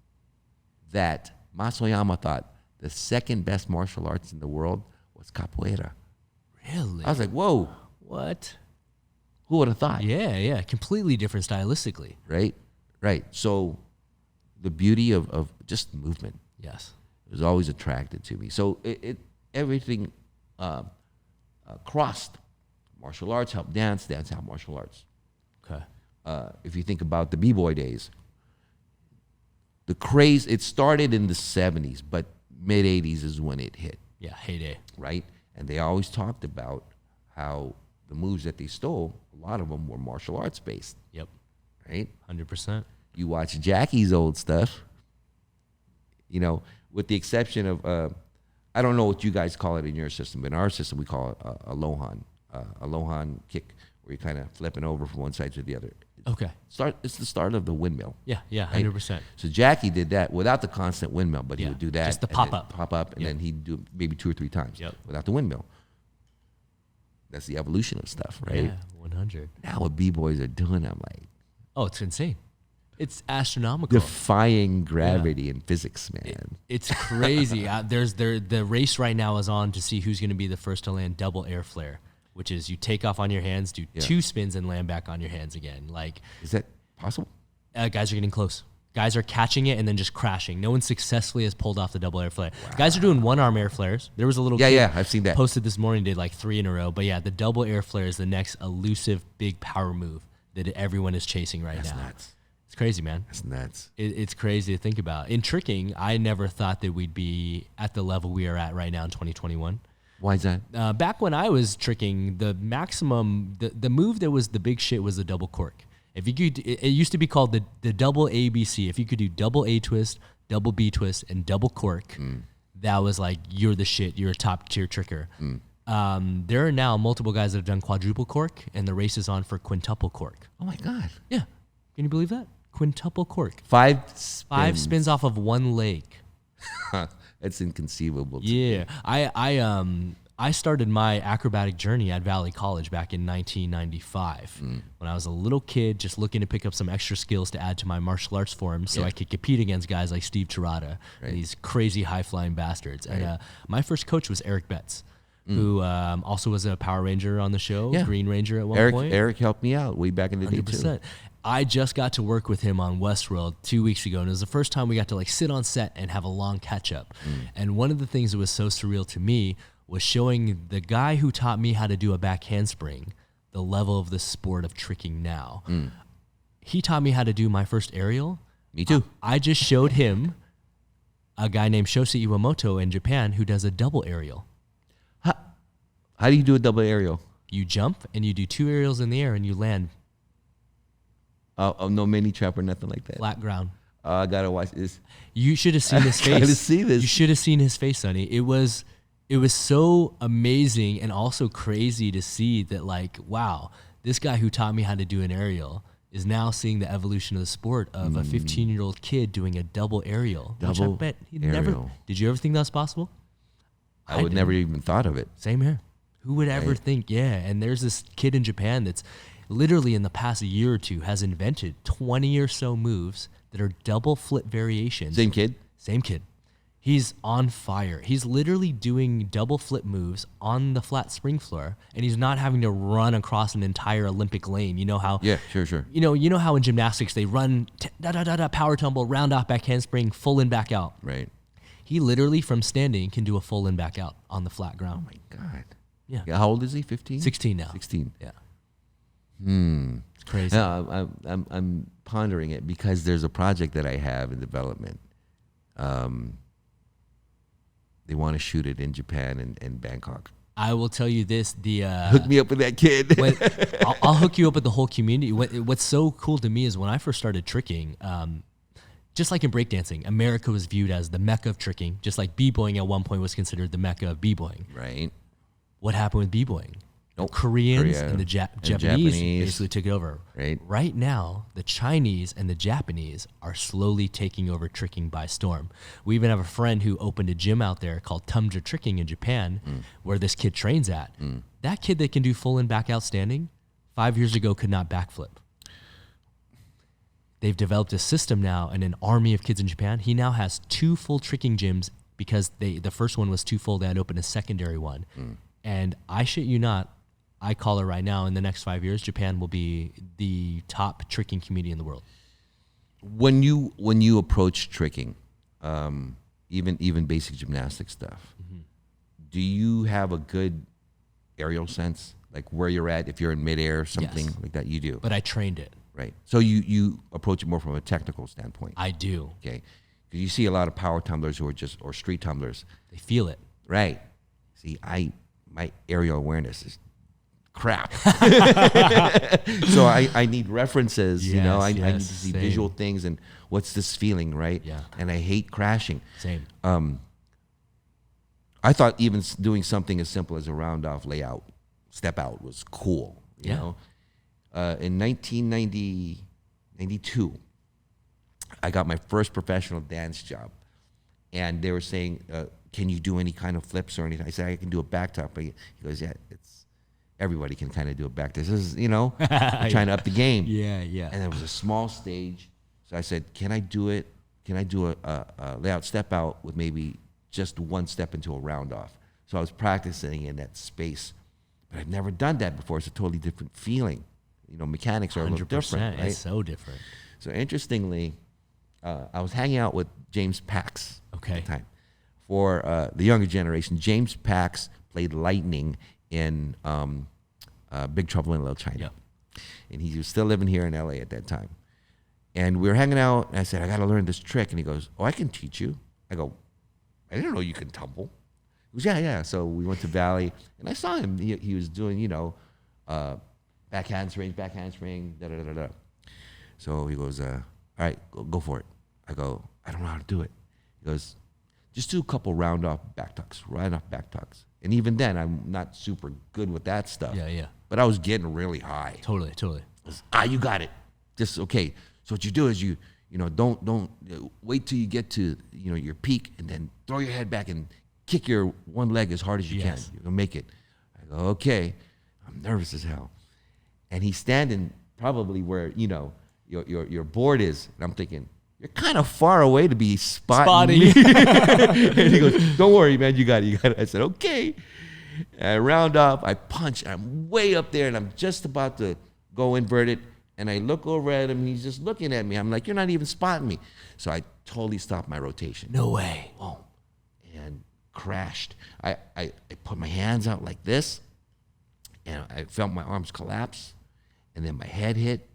A: that Masoyama thought the second best martial arts in the world was capoeira.
B: Really?
A: I was like, whoa,
B: What?
A: who would have thought?
B: Yeah. Completely different stylistically.
A: Right. So the beauty of just movement
B: Yes.
A: was always attracted to me. So everything crossed. Martial arts helped dance helped martial arts.
B: Okay.
A: If you think about the B-boy days, the craze, it started in the 70s, but mid-80s is when it hit.
B: Yeah, heyday.
A: Right? And they always talked about how the moves that they stole, a lot of them were martial arts based.
B: Yep.
A: Right?
B: 100%.
A: You watch Jackie's old stuff, with the exception of, I don't know what you guys call it in your system, but in our system we call it a Lohan kick, where you're kind of flipping over from one side to the other.
B: Okay.
A: It's the start of the windmill.
B: Yeah,
A: Right?
B: 100%.
A: So Jackie did that without the constant windmill, but he
B: Yeah,
A: would do that.
B: just the
A: and then
B: pop-up.
A: Pop up, and
B: Yep.
A: then he'd do it maybe 2 or 3 times without the windmill. That's the evolution of stuff, right?
B: Yeah, 100.
A: Now what B-boys are doing, I'm like,
B: Oh, it's insane. It's astronomical.
A: defying gravity and physics, man.
B: It's crazy. The race right now is on to see who's going to be the first to land double air flare, which is you take off on your hands, do 2 spins, and land back on your hands again. Like,
A: Is that possible?
B: guys are getting close. Guys are catching it and then just crashing. No one successfully has pulled off the double air flare. Wow. Guys are doing one-arm air flares. There was a little kid
A: I've seen that.
B: posted this morning, did like 3 in a row. But yeah, the double air flare is the next elusive big power move that everyone is chasing right
A: That's
B: now.
A: nuts.
B: It's crazy, man.
A: That's nuts.
B: It's crazy to think about. In tricking, I never thought that we'd be at the level we are at right now in 2021.
A: Why is that?
B: Back when I was tricking, the maximum, the move that was the big shit was the double cork. If you could, it used to be called the double ABC. If you could do double A twist, double B twist, and double cork, that was like, you're the shit. You're a top tier tricker. There are now multiple guys that have done quadruple cork, and the race is on for quintuple cork.
A: Oh my God.
B: Yeah. Can you believe that? Quintuple cork.
A: 5 spins.
B: 5 spins off of one leg.
A: That's inconceivable.
B: Yeah. I started my acrobatic journey at Valley College back in 1995 when I was a little kid just looking to pick up some extra skills to add to my martial arts form so I could compete against guys like Steve Tirada, these crazy high-flying bastards. And my first coach was Eric Betts, who also was a Power Ranger on the show, Green Ranger at one point.
A: Eric helped me out way back in the day,
B: 100%.
A: too.
B: I just got to work with him on Westworld 2 weeks ago, and it was the first time we got to like sit on set and have a long catch-up. And one of the things that was so surreal to me was showing the guy who taught me how to do a back handspring the level of the sport of tricking now. He taught me how to do my first aerial.
A: Me too.
B: I just showed him a guy named Shosi Iwamoto in Japan who does a double aerial.
A: How do you do a double aerial?
B: You jump and you do 2 aerials in the air and you land
A: Oh, no mini trap or nothing like that.
B: flat ground.
A: I gotta watch this.
B: You should have seen his face.
A: I gotta see this.
B: You should have seen his face, Sonny. It was so amazing and also crazy to see that, like, wow, this guy who taught me how to do an aerial is now seeing the evolution of the sport of a 15-year-old kid doing a double aerial. Which I
A: Double
B: bet he
A: aerial.
B: never. Did you ever think that was possible?
A: I would never even thought of it.
B: Same here. Who would ever think? Yeah. And there's this kid in Japan that's literally in the past year or two has invented 20 or so moves that are double flip variations.
A: Same kid?
B: Same kid. He's on fire. He's literally doing double flip moves on the flat spring floor, and he's not having to run across an entire Olympic lane. You know how?
A: Yeah, sure.
B: You know how in gymnastics they run power tumble, round off, back handspring, full in, back out.
A: Right.
B: He literally from standing can do a full in, back out on the flat ground.
A: Oh my God.
B: Yeah.
A: How old is he? 15?
B: 16 now.
A: 16.
B: Yeah. It's crazy.
A: No, I'm pondering it because there's a project that I have in development. They want to shoot it in Japan and Bangkok.
B: I will tell you this:
A: Hook me up with that kid.
B: I'll hook you up with the whole community. What's so cool to me is when I first started tricking, just like in breakdancing, America was viewed as the mecca of tricking, just like b-boying at one point was considered the mecca of b-boying.
A: Right.
B: What happened with b-boying?
A: Nope.
B: Koreans and the Japanese basically took it over.
A: Right.
B: Right now, the Chinese and the Japanese are slowly taking over tricking by storm. We even have a friend who opened a gym out there called Tundra Tricking in Japan, where this kid trains at. That kid that can do full in back out standing, 5 years ago could not backflip. They've developed a system now and an army of kids in Japan. He now has 2 full tricking gyms because the first one was too full. They had opened a secondary one. And I shit you not, I call it right now, in the next 5 years, Japan will be the top tricking community in the world.
A: When you approach tricking, even basic gymnastic stuff, do you have a good aerial sense, like where you're at, if you're in midair or something like that? You do.
B: But I trained it.
A: Right. So you approach it more from a technical standpoint.
B: I do.
A: Okay. Because you see a lot of power tumblers or street tumblers.
B: They feel it.
A: Right. See, my aerial awareness is crap. So I need references, I need to see visual things and what's this feeling, right?
B: Yeah.
A: And I hate crashing.
B: Same.
A: I thought even doing something as simple as a round off layout, step out was cool, you know? In 1992, I got my first professional dance job. And they were saying, can you do any kind of flips or anything? I said, I can do a back top. He goes, yeah, everybody can kind of do a back. This is, trying to up the game.
B: Yeah.
A: And there was a small stage. So I said, can I do it? Can I do a layout step out with maybe just one step into a round off? So I was practicing in that space. But I've never done that before. It's a totally different feeling. Mechanics are a little different, right?
B: It's so different.
A: So interestingly, I was hanging out with James Pax at the time. For the younger generation, James Pax played Lightning in Big Trouble in Little China.
B: Yep.
A: And he was still living here in LA at that time. And we were hanging out, and I said, I got to learn this trick. And he goes, oh, I can teach you. I go, I didn't know you can tumble. He goes, yeah. So we went to Valley, and I saw him. He was doing, back handspring, da-da-da-da. So he goes, all right, go for it. I go, I don't know how to do it. He goes, just do a couple round off back tucks. And even then, I'm not super good with that stuff.
B: Yeah.
A: But I was getting really high.
B: Totally.
A: Goes, you got it. Just, okay. So what you do is you don't wait till you get to, your peak and then throw your head back and kick your one leg as hard as you can. You're going to make it. I go, okay. I'm nervous as hell. And he's standing probably where, your board is. And I'm thinking, you're kind of far away to be spotting me. And he goes, don't worry, man, you got it. I said, okay. And I round off, I punch, and I'm way up there, and I'm just about to go inverted. And I look over at him, and he's just looking at me. I'm like, you're not even spotting me. So I totally stopped my rotation.
B: No way.
A: Boom. And crashed. I put my hands out like this, and I felt my arms collapse. And then my head hit,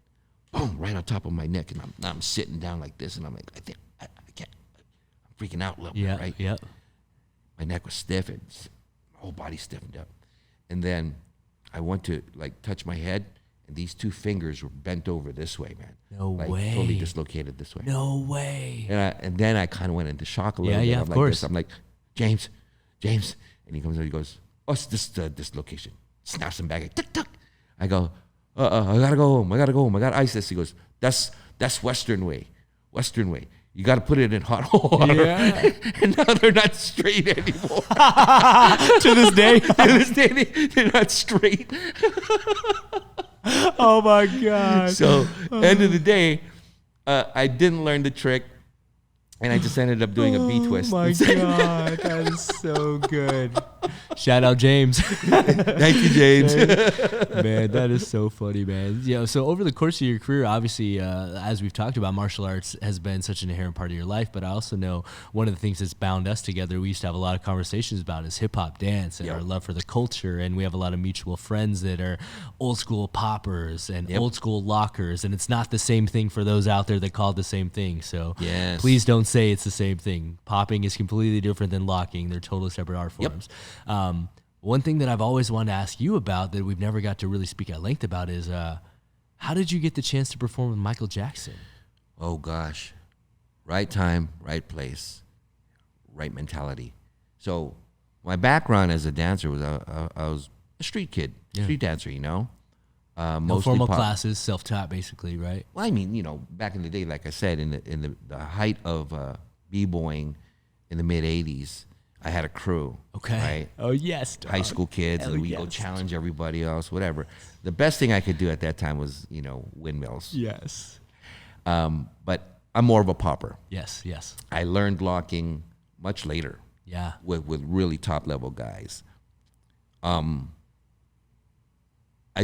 A: boom, right on top of my neck. And I'm sitting down like this, and I'm like, I think I can't. I'm freaking out a little bit, right?
B: Yeah.
A: My neck was stiff, and my whole body stiffened up. And then I went to touch my head, and these 2 fingers were bent over this way, man.
B: No way.
A: Totally dislocated this way.
B: No way.
A: And then I kind of went into shock a little bit.
B: Yeah, of course.
A: I'm like, James. And he comes over, he goes, oh, it's this dislocation. Snaps him back. Tuck. I go, I gotta go home. I got ice this. He goes, that's Western way. You got to put it in hot water. Yeah. And now they're not straight anymore.
B: To this day,
A: they're not straight.
B: Oh my God.
A: So end of the day, I didn't learn the trick, and I just ended up doing a B twist.
B: Oh my God, that is so good. Shout out James.
A: Thank you, James.
B: Man, that is so funny, man. Yeah. So over the course of your career, obviously, as we've talked about, martial arts has been such an inherent part of your life. But I also know one of the things that's bound us together, we used to have a lot of conversations about, is hip hop dance and our love for the culture. And we have a lot of mutual friends that are old school poppers and old school lockers. And it's not the same thing for those out there that call it the same thing. So please don't say it's the same thing. Popping is completely different than locking. They're totally separate art forms. One thing that I've always wanted to ask you about that we've never got to really speak at length about is how did you get the chance to perform with Michael Jackson?
A: Oh, gosh. Right time, right place, right mentality. So my background as a dancer was I was a street kid, street dancer, you know.
B: No formal classes, self-taught basically, right?
A: Well, I mean, you know, back in the day, like I said, in the height of b-boying in the mid-'80s, I had a crew.
B: Okay.
A: Right?
B: Oh, yes. Dog.
A: High school kids, and we go challenge everybody else, whatever. The best thing I could do at that time was, you know, windmills.
B: Yes.
A: But I'm more of a popper.
B: Yes, yes.
A: I learned locking much later.
B: Yeah.
A: With really top level guys. I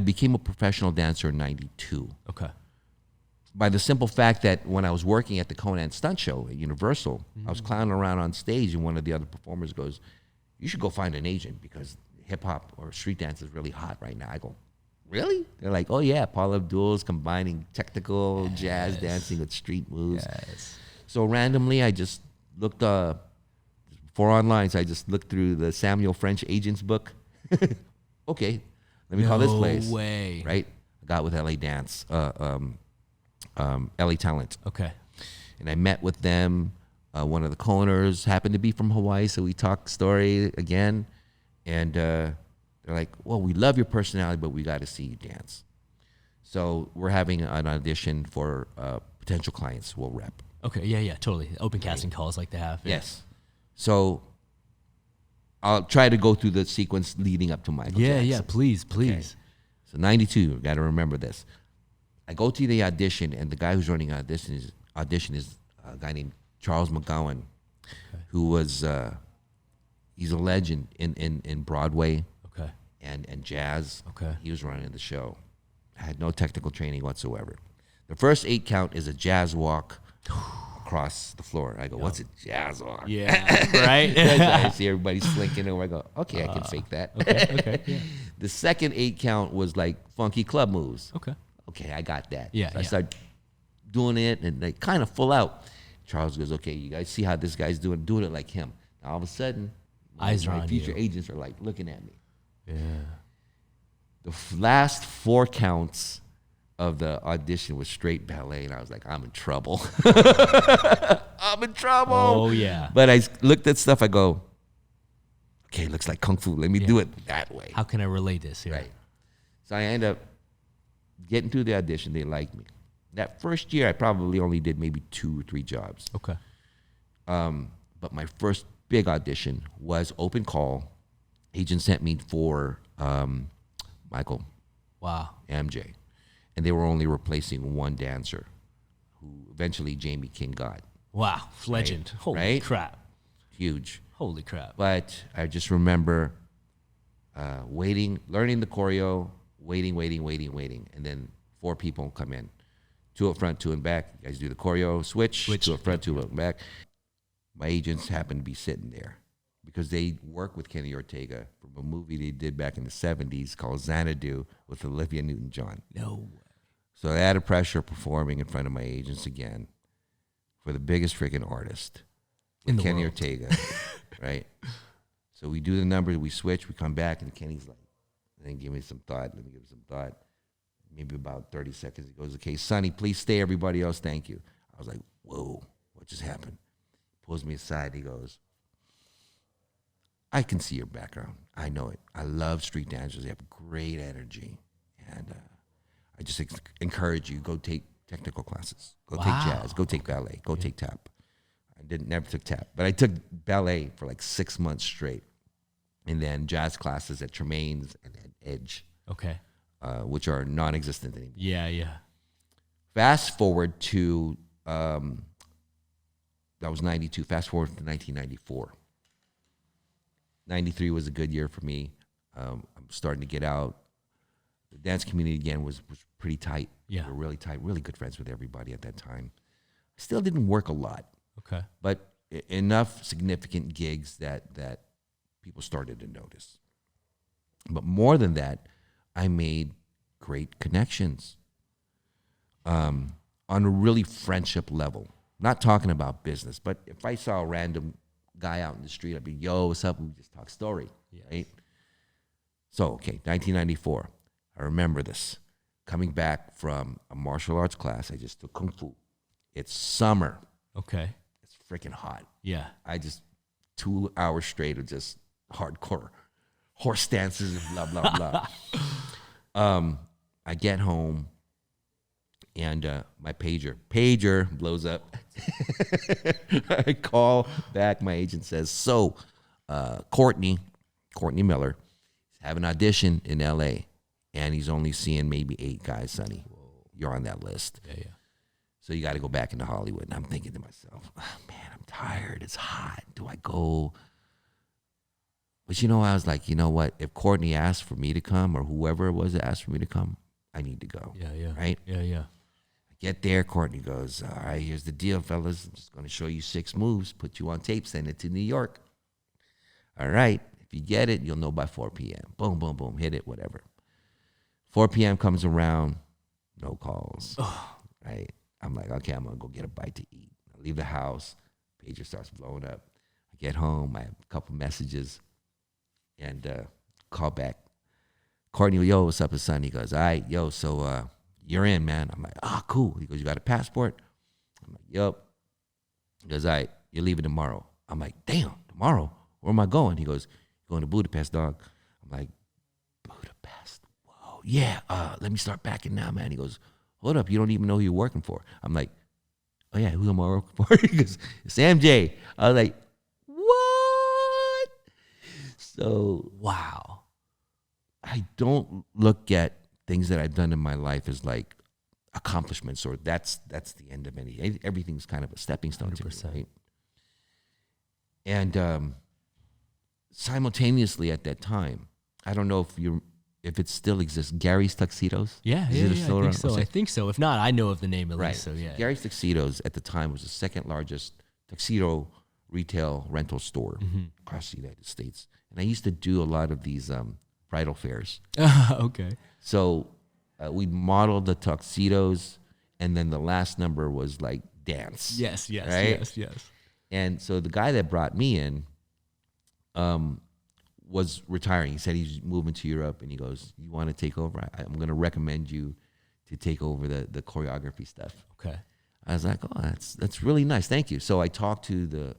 A: became a professional dancer in '92.
B: Okay.
A: By the simple fact that when I was working at the Conan Stunt Show at Universal, I was clowning around on stage, and one of the other performers goes, "You should go find an agent because hip hop or street dance is really hot right now." I go, "Really?" They're like, "Oh yeah, Paul Abdul's combining technical jazz dancing with street moves."
B: Yes.
A: So randomly, I just looked for online. So I just looked through the Samuel French Agents book. Okay, let me call this place.
B: No way.
A: Right? I got with LA Dance. LA Talent.
B: Okay.
A: And I met with them. One of the co-owners happened to be from Hawaii, so we talked story again. And they're like, "Well, we love your personality, but we got to see you dance." So we're having an audition for potential clients we'll rep.
B: Okay, yeah, totally. Open casting calls like they have. Yeah.
A: Yes. So I'll try to go through the sequence leading up to Michael Jackson.
B: Yeah, please.
A: Okay. So 92, got to remember this. I go to the audition, and the guy who's running audition is a guy named Charles McGowan, who was he's a legend in Broadway and jazz.
B: Okay.
A: He was running the show. I had no technical training whatsoever. The first 8 count is a jazz walk across the floor. I go, "What's a jazz walk?"
B: Yeah, right?
A: I see everybody slinking over. I go, "Okay, I can fake that."
B: Okay, yeah.
A: The second 8 count was like funky club moves. Okay, I got that.
B: Yeah,
A: So I started doing it, and they kind of full out. Charles goes, "Okay, you guys see how this guy's doing it like him." Now, all of a sudden,
B: eyes are
A: my
B: on
A: future
B: you.
A: agents are like looking at me.
B: Yeah.
A: The last 4 counts of the audition was straight ballet, and I was like, "I'm in trouble." I'm in trouble.
B: Oh, yeah.
A: But I looked at stuff. I go, "Okay, it looks like kung fu. Let me do it that way."
B: How can I relate this here?
A: Right. So I end up getting through the audition. They liked me. That first year, I probably only did maybe 2 or 3 jobs.
B: Okay.
A: But my first big audition was open call. Agent sent me for Michael,
B: Wow.
A: MJ. And they were only replacing one dancer who eventually Jamie King got.
B: Wow. Legend.
A: Right.
B: Holy
A: Right?
B: crap.
A: Huge.
B: Holy crap.
A: But I just remember waiting, learning the choreo, waiting. And then 4 people come in. 2 up front, 2 in back. You guys do the choreo, switch. 2 up front, 2 up back. My agents happened to be sitting there because they work with Kenny Ortega from a movie they did back in the 70s called Xanadu with Olivia Newton-John.
B: No.
A: So they had a pressure performing in front of my agents again for the biggest freaking artist
B: In the
A: Kenny
B: world.
A: Ortega, right? So we do the numbers, we switch, we come back, and Kenny's like, "Then give me some thought. Let me give it some thought." Maybe about 30 seconds. He goes, "Okay, Sonny, please stay. Everybody else, thank you." I was like, "Whoa, what just happened?" Pulls me aside. He goes, "I can see your background. I know it. I love street dancers. They have great energy. And I just encourage you, go take technical classes. Go take jazz. Go take ballet. Go take tap." I never took tap, but I took ballet for like 6 months straight. And then jazz classes at Tremaine's and at Edge,
B: Okay.
A: which are non-existent anymore.
B: Yeah.
A: Fast forward to, that was 92. Fast forward to 1994. '93 was a good year for me. I'm starting to get out. The dance community again was pretty tight.
B: Yeah.
A: We were really tight, really good friends with everybody at that time. Still didn't work a lot,
B: Okay.
A: but enough significant gigs that people started to notice. But more than that, I made great connections on a really friendship level. Not talking about business, but if I saw a random guy out in the street, I'd be, yo, what's up? We just talk story, right? So, okay, 1994. I remember this. Coming back from a martial arts class, I just took Kung Fu. It's summer.
B: Okay.
A: It's freaking hot.
B: Yeah.
A: I just 2 hours straight of just hardcore horse stances and blah, blah, blah. I get home and my pager blows up. I call back. My agent says, so Courtney Miller, he's having an audition in LA and he's only seeing maybe 8 guys, Sonny. You're on that list.
B: Yeah.
A: So you got to go back into Hollywood. And I'm thinking to myself, oh, man, I'm tired. It's hot. Do I go? But I was like, you know what? If Courtney asked for me to come or whoever it was that asked for me to come, I need to go.
B: Yeah.
A: Right?
B: Yeah.
A: I get there. Courtney goes, all right, here's the deal, fellas. I'm just going to show you 6 moves, put you on tape, send it to New York. All right. If you get it, you'll know by 4 p.m. Boom, boom, boom. Hit it, whatever. 4 p.m. comes around, no calls. Right? I'm like, okay, I'm going to go get a bite to eat. I leave the house. Pager starts blowing up. I get home. I have a couple messages and call back. Courtney, yo, what's up, son? He goes, all right, yo, so you're in, man. I'm like, oh, cool. He goes, you got a passport? I'm like, yup. He goes, all right, you're leaving tomorrow. I'm like, damn, tomorrow? Where am I going? He goes, you're going to Budapest, dog. I'm like, Budapest? Whoa, yeah, let me start packing now, man. He goes, hold up, you don't even know who you're working for. I'm like, oh, yeah, who am I working for? He goes, it's MJ. I was like, what? So, wow. I don't look at things that I've done in my life as like accomplishments or that's the end of everything's kind of a stepping stone
B: 100%.
A: to me, right? And simultaneously at that time, I don't know if it still exists, Gary's Tuxedos.
B: Yeah,
A: Is it still
B: I
A: around?
B: think so. I think so. If not, I know of the name at
A: Right.
B: least. So yeah.
A: Gary's Tuxedos at the time was the second largest tuxedo retail rental store across the United States. And I used to do a lot of these bridal fairs.
B: Okay.
A: So we modeled the tuxedos, and then the last number was like dance.
B: Yes.
A: Right?
B: Yes.
A: And so the guy that brought me in was retiring. He said he's moving to Europe, and he goes, you want to take over? I'm going to recommend you to take over the choreography stuff.
B: Okay.
A: I was like, oh, that's really nice. Thank you. So I talked to the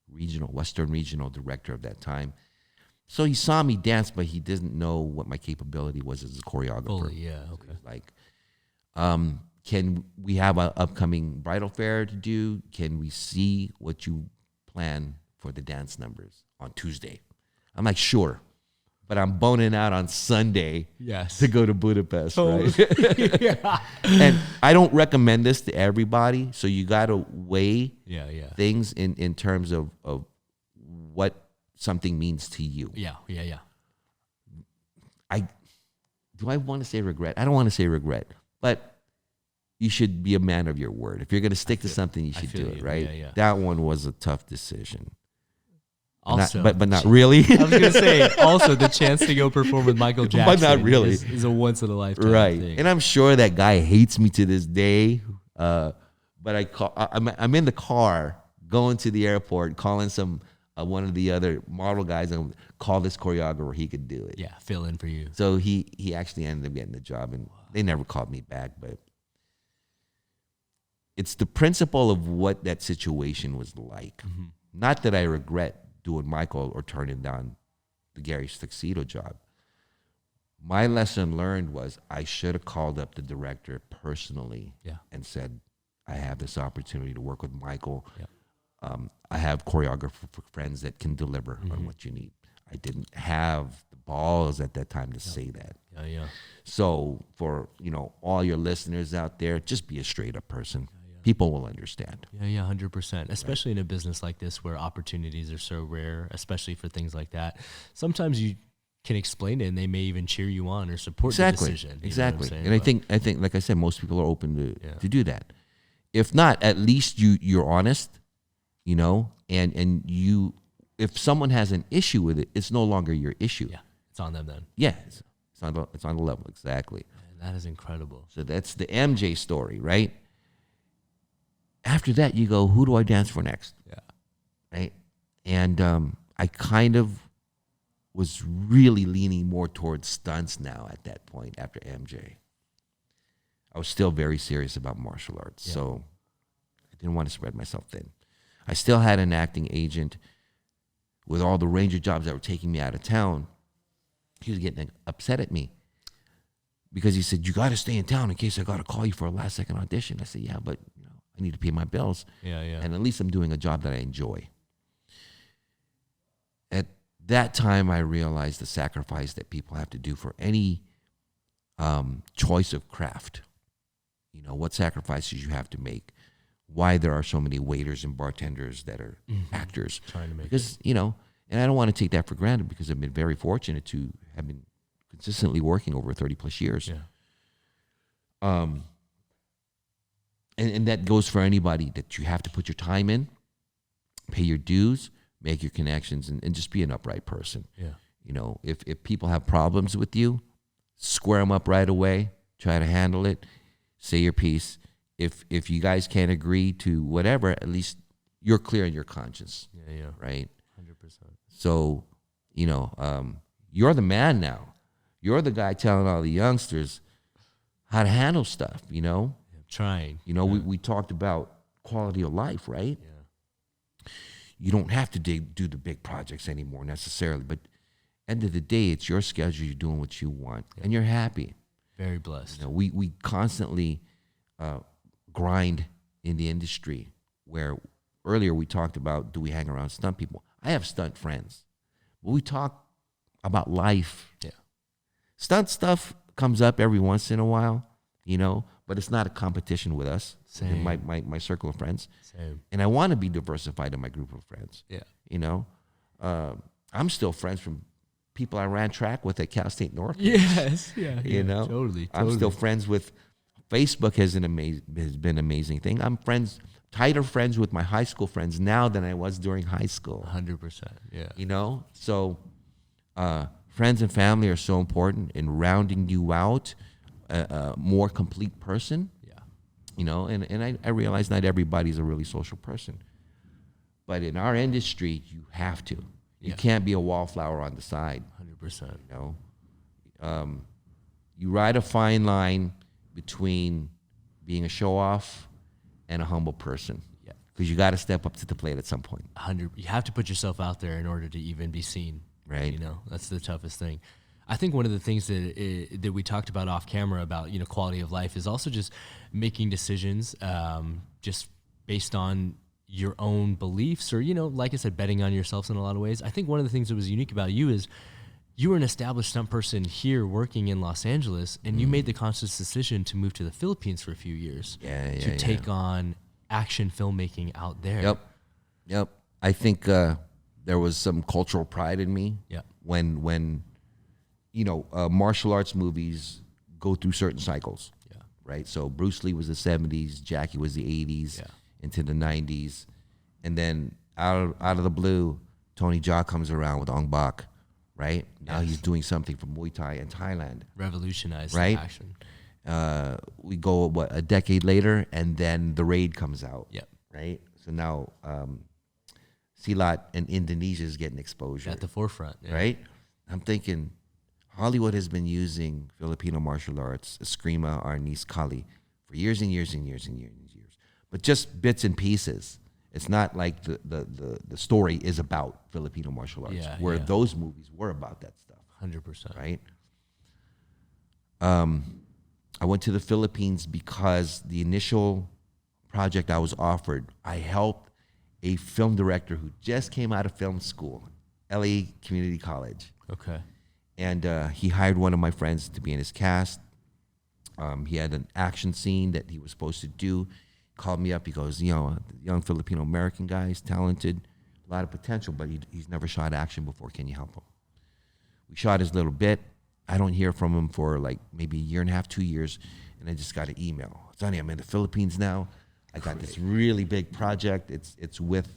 A: Western regional director of that time. So he saw me dance, but he didn't know what my capability was as a choreographer.
B: Fully, yeah, okay.
A: So like, can we have an upcoming bridal fair to do? Can we see what you plan for the dance numbers on Tuesday? I'm like, sure. But I'm boning out on Sunday to go to Budapest, right?
B: Yeah.
A: And I don't recommend this to everybody. So you got to weigh things in terms of what something means to you.
B: Yeah.
A: Do I want to say regret? I don't want to say regret, but you should be a man of your word. If you're going to stick to something, you should do it, right?
B: Yeah.
A: That one was a tough decision.
B: Also,
A: but not really.
B: I was going to say, also the chance to go perform with Michael Jackson
A: but not really.
B: is a once in a lifetime
A: right.
B: thing.
A: And I'm sure that guy hates me to this day. But I'm in the car going to the airport, calling one of the other model guys and call this choreographer. He could do it.
B: Yeah, fill in for you.
A: So he actually ended up getting the job, and they never called me back. But it's the principle of what that situation was like. Mm-hmm. Not that I regret doing Michael or turning down the Gary's Tuxedo job. My lesson learned was I should have called up the director personally and said, I have this opportunity to work with Michael. Yeah. I have choreographer friends that can deliver on what you need. I didn't have the balls at that time to say that. Yeah. So for all your listeners out there, just be a straight up person. people will understand.
B: Yeah, 100%. Especially in a business like this where opportunities are so rare, especially for things like that. Sometimes you can explain it and they may even cheer you on or support the decision.
A: Exactly.
B: You know what I'm
A: And I
B: saying?
A: think, like I said, most people are open to do that. If not, at least you're honest, you know, and you, if someone has an issue with it, it's no longer your issue.
B: Yeah, it's on them then.
A: Yeah, it's on the level, exactly.
B: Man, that is incredible.
A: So that's the MJ story, right? After that, you go, who do I dance for next?
B: Yeah.
A: Right? And I kind of was really leaning more towards stunts now at that point after MJ. I was still very serious about martial arts, so I didn't want to spread myself thin. I still had an acting agent with all the Ranger jobs that were taking me out of town. He was getting upset at me because he said, you got to stay in town in case I got to call you for a last-second audition. I said, yeah, but you know, I need to pay my bills.
B: Yeah.
A: And at least I'm doing a job that I enjoy. At that time, I realized the sacrifice that people have to do for any choice of craft. You know, what sacrifices you have to make. Why there are so many waiters and bartenders that are actors.
B: Trying to make
A: because, you know, and I don't want to take that for granted because I've been very fortunate to have been consistently working over 30 plus years.
B: Yeah.
A: And that goes for anybody, that you have to put your time in, pay your dues, make your connections, and just be an upright person.
B: Yeah.
A: You know, if people have problems with you, square them up right away, try to handle it, say your piece. If you guys can't agree to whatever, at least you're clear in your conscience.
B: Yeah.
A: Right?
B: 100%.
A: So, you know, you're the man now. You're the guy telling all the youngsters how to handle stuff, you know?
B: Yeah, trying.
A: You know, we talked about quality of life, right?
B: Yeah.
A: You don't have to do the big projects anymore necessarily, but end of the day, it's your schedule. You're doing what you want, and you're happy.
B: Very blessed.
A: You know, we constantly grind in the industry where earlier we talked about, do we hang around stunt people? I have stunt friends. But we talk about life.
B: Yeah.
A: Stunt stuff comes up every once in a while, you know, but it's not a competition with us.
B: Same.
A: My circle of friends.
B: Same.
A: And I want to be diversified in my group of friends.
B: Yeah.
A: You know, I'm still friends from people I ran track with at Cal State North.
B: Yes. Yeah.
A: You know,
B: Totally.
A: I'm still friends with. Facebook has been an amazing thing. I'm tighter friends with my high school friends now than I was during high school.
B: 100%. Yeah.
A: You know, so friends and family are so important in rounding you out, a more complete person.
B: Yeah.
A: You know, and I realize not everybody's a really social person, but in our industry, you have to. You can't be a wallflower on the side.
B: 100%.
A: You know, you ride a fine line between being a show-off and a humble person.
B: Yeah.
A: Because you got to step up to the plate at some point.
B: 100. You have to put yourself out there in order to even be seen.
A: Right.
B: You know, that's the toughest thing. I think one of the things that we talked about off camera about, you know, quality of life is also just making decisions just based on your own beliefs or, you know, like I said, betting on yourselves in a lot of ways. I think one of the things that was unique about you is you were an established stunt person here working in Los Angeles, and you made the conscious decision to move to the Philippines for a few years to take on action filmmaking out there.
A: Yep. I think there was some cultural pride in me when you know, martial arts movies go through certain cycles, right? So Bruce Lee was the 70s, Jackie was the 80s, into the 90s, and then out of the blue, Tony Jaa comes around with Ong Bak. Right? Now he's doing something for Muay Thai in Thailand.
B: Revolutionized
A: right?
B: action.
A: We go, a decade later, and then The Raid comes out.
B: Yep.
A: Right? So now Silat and Indonesia is getting exposure.
B: At the forefront. Yeah.
A: Right? I'm thinking Hollywood has been using Filipino martial arts, Eskrima, Arnis, Kali, for years and years and years and years and years. But just bits and pieces. It's not like the story is about Filipino martial arts, where those movies were about that stuff.
B: 100%.
A: Right? I went to the Philippines because the initial project I was offered, I helped a film director who just came out of film school, LA Community College.
B: Okay.
A: And he hired one of my friends to be in his cast. He had an action scene that he was supposed to do. called me up. He goes, you know, a young Filipino American guy, he's talented, a lot of potential, but he's never shot action before. Can you help him? We shot his little bit. I don't hear from him for like maybe a year and a half, 2 years, and I just got an email. Sonny, I'm in the Philippines now. I got this really big project. It's with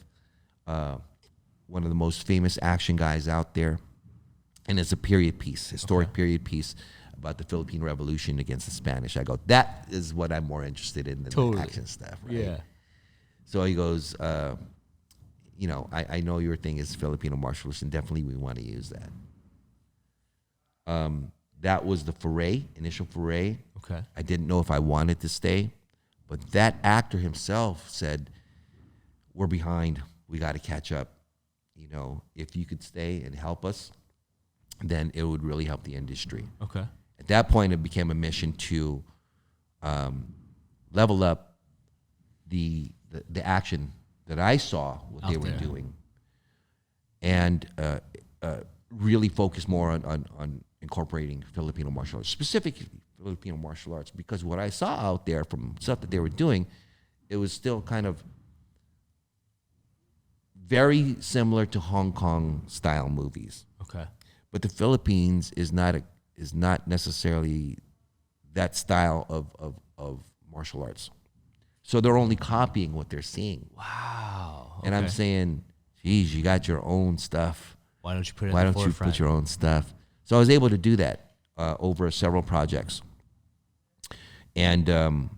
A: one of the most famous action guys out there, and it's a period piece, historic period piece about the Philippine Revolution against the Spanish. I go, that is what I'm more interested in than the action stuff, right?
B: Yeah.
A: So he goes, you know, I know your thing is Filipino martial arts, and definitely we want to use that. That was the initial foray.
B: Okay.
A: I didn't know if I wanted to stay, but that actor himself said, we're behind. We got to catch up. You know, if you could stay and help us, then it would really help the industry.
B: Okay.
A: At that point, it became a mission to level up the action that I saw, what they were doing, and really focus more on incorporating Filipino martial arts, specifically Filipino martial arts, because what I saw out there from stuff that they were doing, it was still kind of very similar to Hong Kong style movies.
B: Okay.
A: But the Philippines is not necessarily that style of martial arts. So they're only copying what they're seeing.
B: Wow. Okay.
A: And I'm saying, geez, you got your own stuff.
B: Why don't you put it
A: Why
B: in the
A: don't you
B: forefront?
A: put your own stuff? So I was able to do that over several projects. And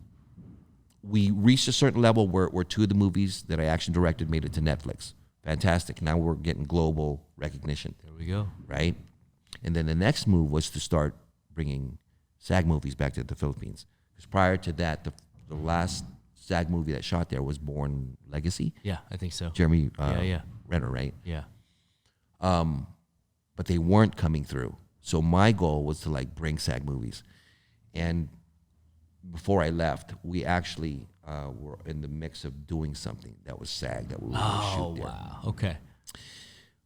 A: we reached a certain level where two of the movies that I action directed made it to Netflix. Fantastic. Now we're getting global recognition.
B: There we go.
A: Right? And then the next move was to start bringing SAG movies back to the Philippines. Because prior to that, the last SAG movie that shot there was Born Legacy.
B: Yeah, I think so.
A: Jeremy
B: Yeah.
A: Renner, right?
B: Yeah.
A: But they weren't coming through. So my goal was to like bring SAG movies. And before I left, we actually were in the mix of doing something that was SAG that we were going to shoot there.
B: Wow. Okay.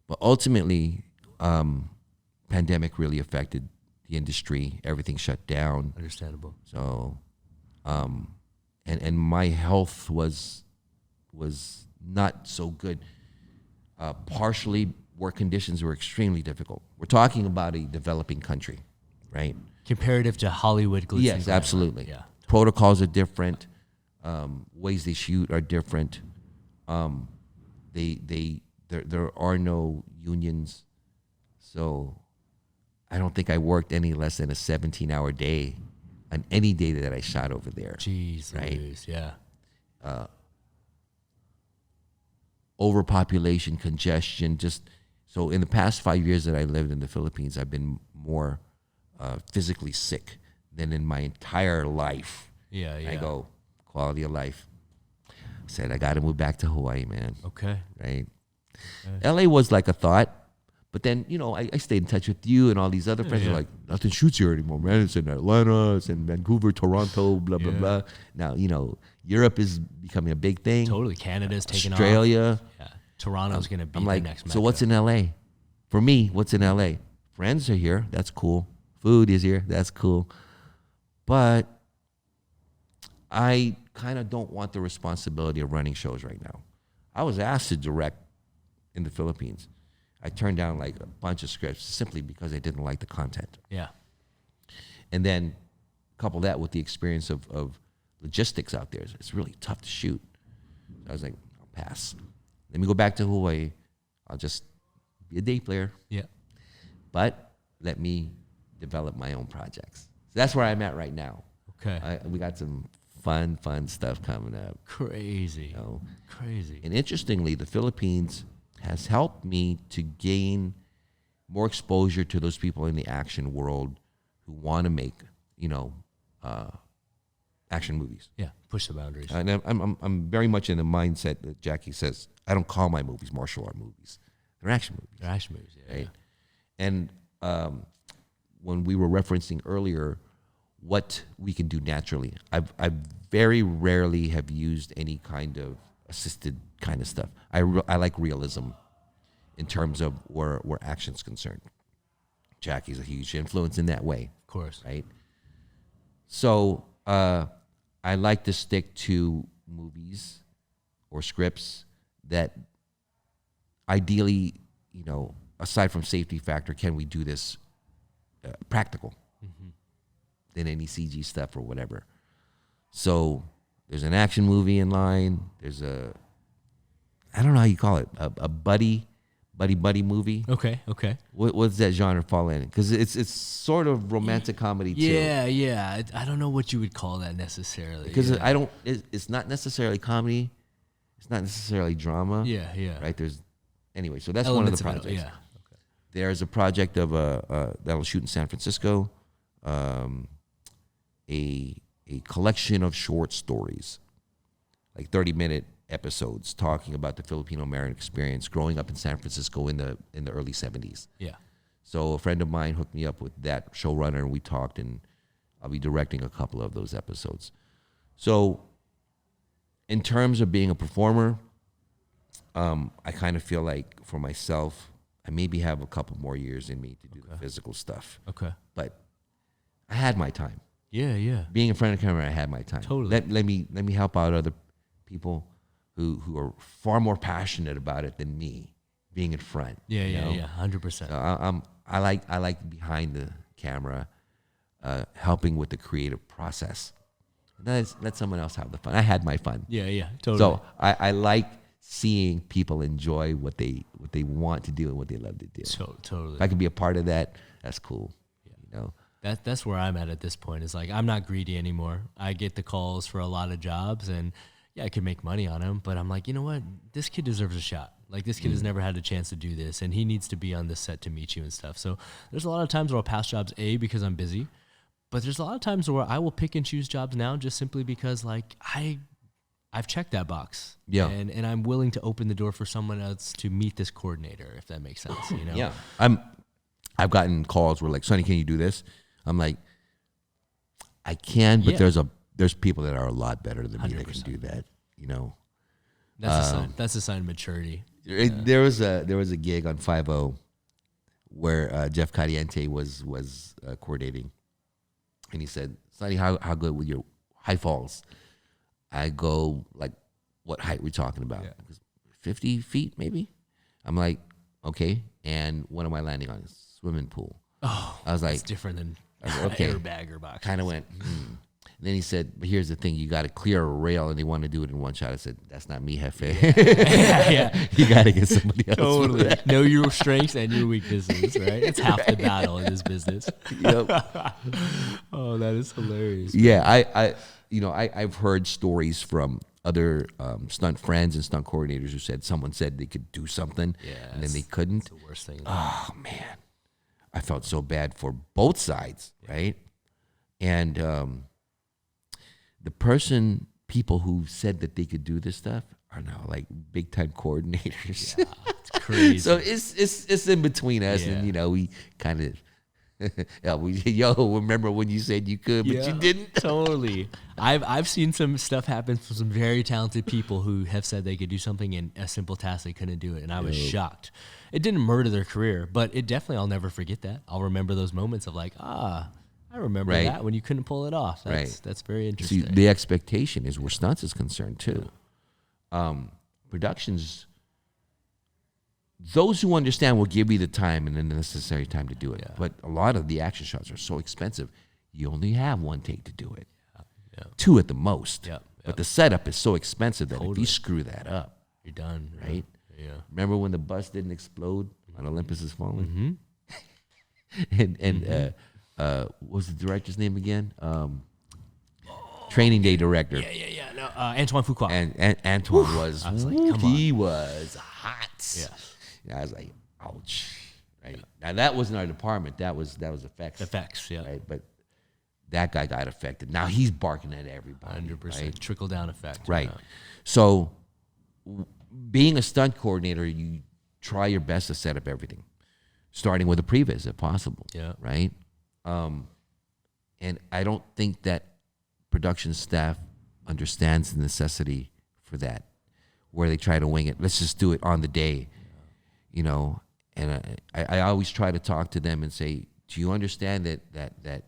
A: But ultimately, pandemic really affected the industry. Everything shut down.
B: Understandable.
A: So, and my health was not so good. Partially, work conditions were extremely difficult. We're talking about a developing country, right?
B: Comparative to Hollywood glitz and
A: Yes,
B: glamour.
A: absolutely.
B: Yeah.
A: Protocols are different. Ways they shoot are different. There are no unions, so I don't think I worked any less than a 17-hour day on any day that I shot over there.
B: Jeez,
A: Right.
B: Louise, yeah.
A: Overpopulation, congestion, so in the past 5 years that I lived in the Philippines, I've been more physically sick than in my entire life.
B: Yeah.
A: I go, quality of life. I said, I got to move back to Hawaii, man.
B: Okay.
A: Right? LA was like a thought, but then, you know, I stayed in touch with you and all these other friends.
B: yeah.
A: Are like, nothing shoots here anymore, man. It's in Atlanta, it's in Vancouver, Toronto, blah, blah,
B: Yeah.
A: blah. Now, you know, Europe is becoming a big thing.
B: Totally. Canada's taking off.
A: Australia.
B: Yeah. Toronto's going to be
A: I'm like,
B: the next
A: so what's
B: Mecca.
A: in LA? For me, what's in LA? Friends are here. That's cool. Food is here. That's cool. But I kind of don't want the responsibility of running shows right now. I was asked to direct in the Philippines. I turned down like a bunch of scripts simply because I didn't like the content.
B: Yeah.
A: And then couple that with the experience of logistics out there. It's really tough to shoot. I was like, I'll pass. Let me go back to Hawaii. I'll just be a day player.
B: Yeah.
A: But let me develop my own projects. So that's where I'm at right now.
B: Okay.
A: We got some fun stuff coming up.
B: Crazy.
A: You know?
B: Crazy.
A: And interestingly, the Philippines has helped me to gain more exposure to those people in the action world who want to make, you know, action movies.
B: Yeah. Push the boundaries.
A: And I'm very much in the mindset that Jackie says, I don't call my movies martial art movies. They're action movies.
B: They're action movies. Yeah.
A: Right? And when we were referencing earlier what we can do naturally, I very rarely have used any kind of assisted kind of stuff. I like realism in terms of where action's concerned. Jackie's a huge influence in that way.
B: Of course.
A: Right? So I like to stick to movies or scripts that ideally, aside from safety factor, can we do this practical than any CG stuff or whatever. So there's an action movie in line. There's I don't know how you call it, a buddy movie.
B: Okay.
A: What's that genre fall in? Because it's sort of romantic comedy too.
B: Yeah. I don't know what you would call that necessarily.
A: Because it's not necessarily comedy. It's not necessarily drama.
B: Yeah.
A: Right? Anyway, so that's
B: Elements
A: one of the
B: of it,
A: projects. Okay. There's a project of that'll shoot in San Francisco, a collection of short stories, like 30-minute episodes talking about the Filipino American experience growing up in San Francisco in the early 70s.
B: Yeah.
A: So a friend of mine hooked me up with that showrunner, and we talked, and I'll be directing a couple of those episodes. So in terms of being a performer, I kind of feel like for myself, I maybe have a couple more years in me to do the physical stuff.
B: Okay.
A: But I had my time.
B: Yeah.
A: Being in front of the camera, I had my time.
B: Totally.
A: Let me help out other people who are far more passionate about it than me being in front.
B: Yeah. 100%.
A: I like behind the camera, helping with the creative process. Let someone else have the fun. I had my fun.
B: Yeah, totally.
A: So I like seeing people enjoy what they want to do and what they love to do.
B: Totally.
A: If I can be a part of that, that's cool.
B: That's where I'm at this point. Is like, I'm not greedy anymore. I get the calls for a lot of jobs, and yeah, I could make money on them, but I'm like, you know what? This kid deserves a shot. Like, this kid has never had a chance to do this, and he needs to be on the set to meet you and stuff. So there's a lot of times where I'll pass jobs, because I'm busy, but there's a lot of times where I will pick and choose jobs now just simply because, like, I've checked that box.
A: Yeah.
B: And I'm willing to open the door for someone else to meet this coordinator, if that makes sense,
A: Yeah. I've gotten calls where like, Sonny, can you do this? I'm like, I can, but there's people that are a lot better than me that can do that.
B: That's a sign of maturity.
A: There was a gig on 5-0 where Jeff Caliente was coordinating, and he said, Sonny, how good with your high falls? I go, like, what height we talking about? 50 feet maybe? I'm like, okay. And what am I landing on? Swimming pool.
B: Oh,
A: I was like,
B: it's different than
A: okay.
B: airbag or box.
A: Kind of went, And then he said, but here's the thing, you got to clear a rail, and they want to do it in one shot. I said, that's not me, Jefe.
B: Yeah.
A: You got to get somebody else.
B: Totally. Know your strengths and your weaknesses, right? It's half the battle in this business.
A: Yep.
B: Oh, that is hilarious.
A: Yeah, I've heard stories from other stunt friends and stunt coordinators who said someone said they could do something, and then they couldn't.
B: It's the worst thing.
A: Oh, man. I felt so bad for both sides, right? And people who said that they could do this stuff are now like big time coordinators.
B: Yeah, it's crazy.
A: So it's in between us, and we kind of. Remember when you said you could, but you didn't?
B: Totally. I've seen some stuff happen from some very talented people who have said they could do something in a simple task they couldn't do it, and I was shocked. It didn't murder their career, but it definitely, I'll never forget that. I'll remember those moments of like, I remember that when you couldn't pull it off. That's very interesting.
A: See, the expectation is where stunts is concerned too. Productions, those who understand will give you the time and the necessary time to do it. But a lot of the action shots are so expensive, you only have one take to do it. Two at the most. But the setup is so expensive that if you screw that up,
B: you're done.
A: Right?
B: Yeah.
A: Remember when the bus didn't explode on Olympus Has Fallen? And what was the director's name again? Training Day director.
B: Yeah. No, Antoine Fuqua.
A: And Antoine was was hot.
B: Yeah.
A: I was like, ouch. Right. Now that wasn't our department. That was effects.
B: Effects, yeah.
A: Right. But that guy got affected. Now he's barking at everybody.
B: 100%.
A: Right?
B: Trickle down effect.
A: Right. So being a stunt coordinator, you try your best to set up everything, starting with a previs if possible.
B: Yeah.
A: Right. And I don't think that production staff understands the necessity for that, where they try to wing it. Let's just do it on the day, And I always try to talk to them and say, do you understand that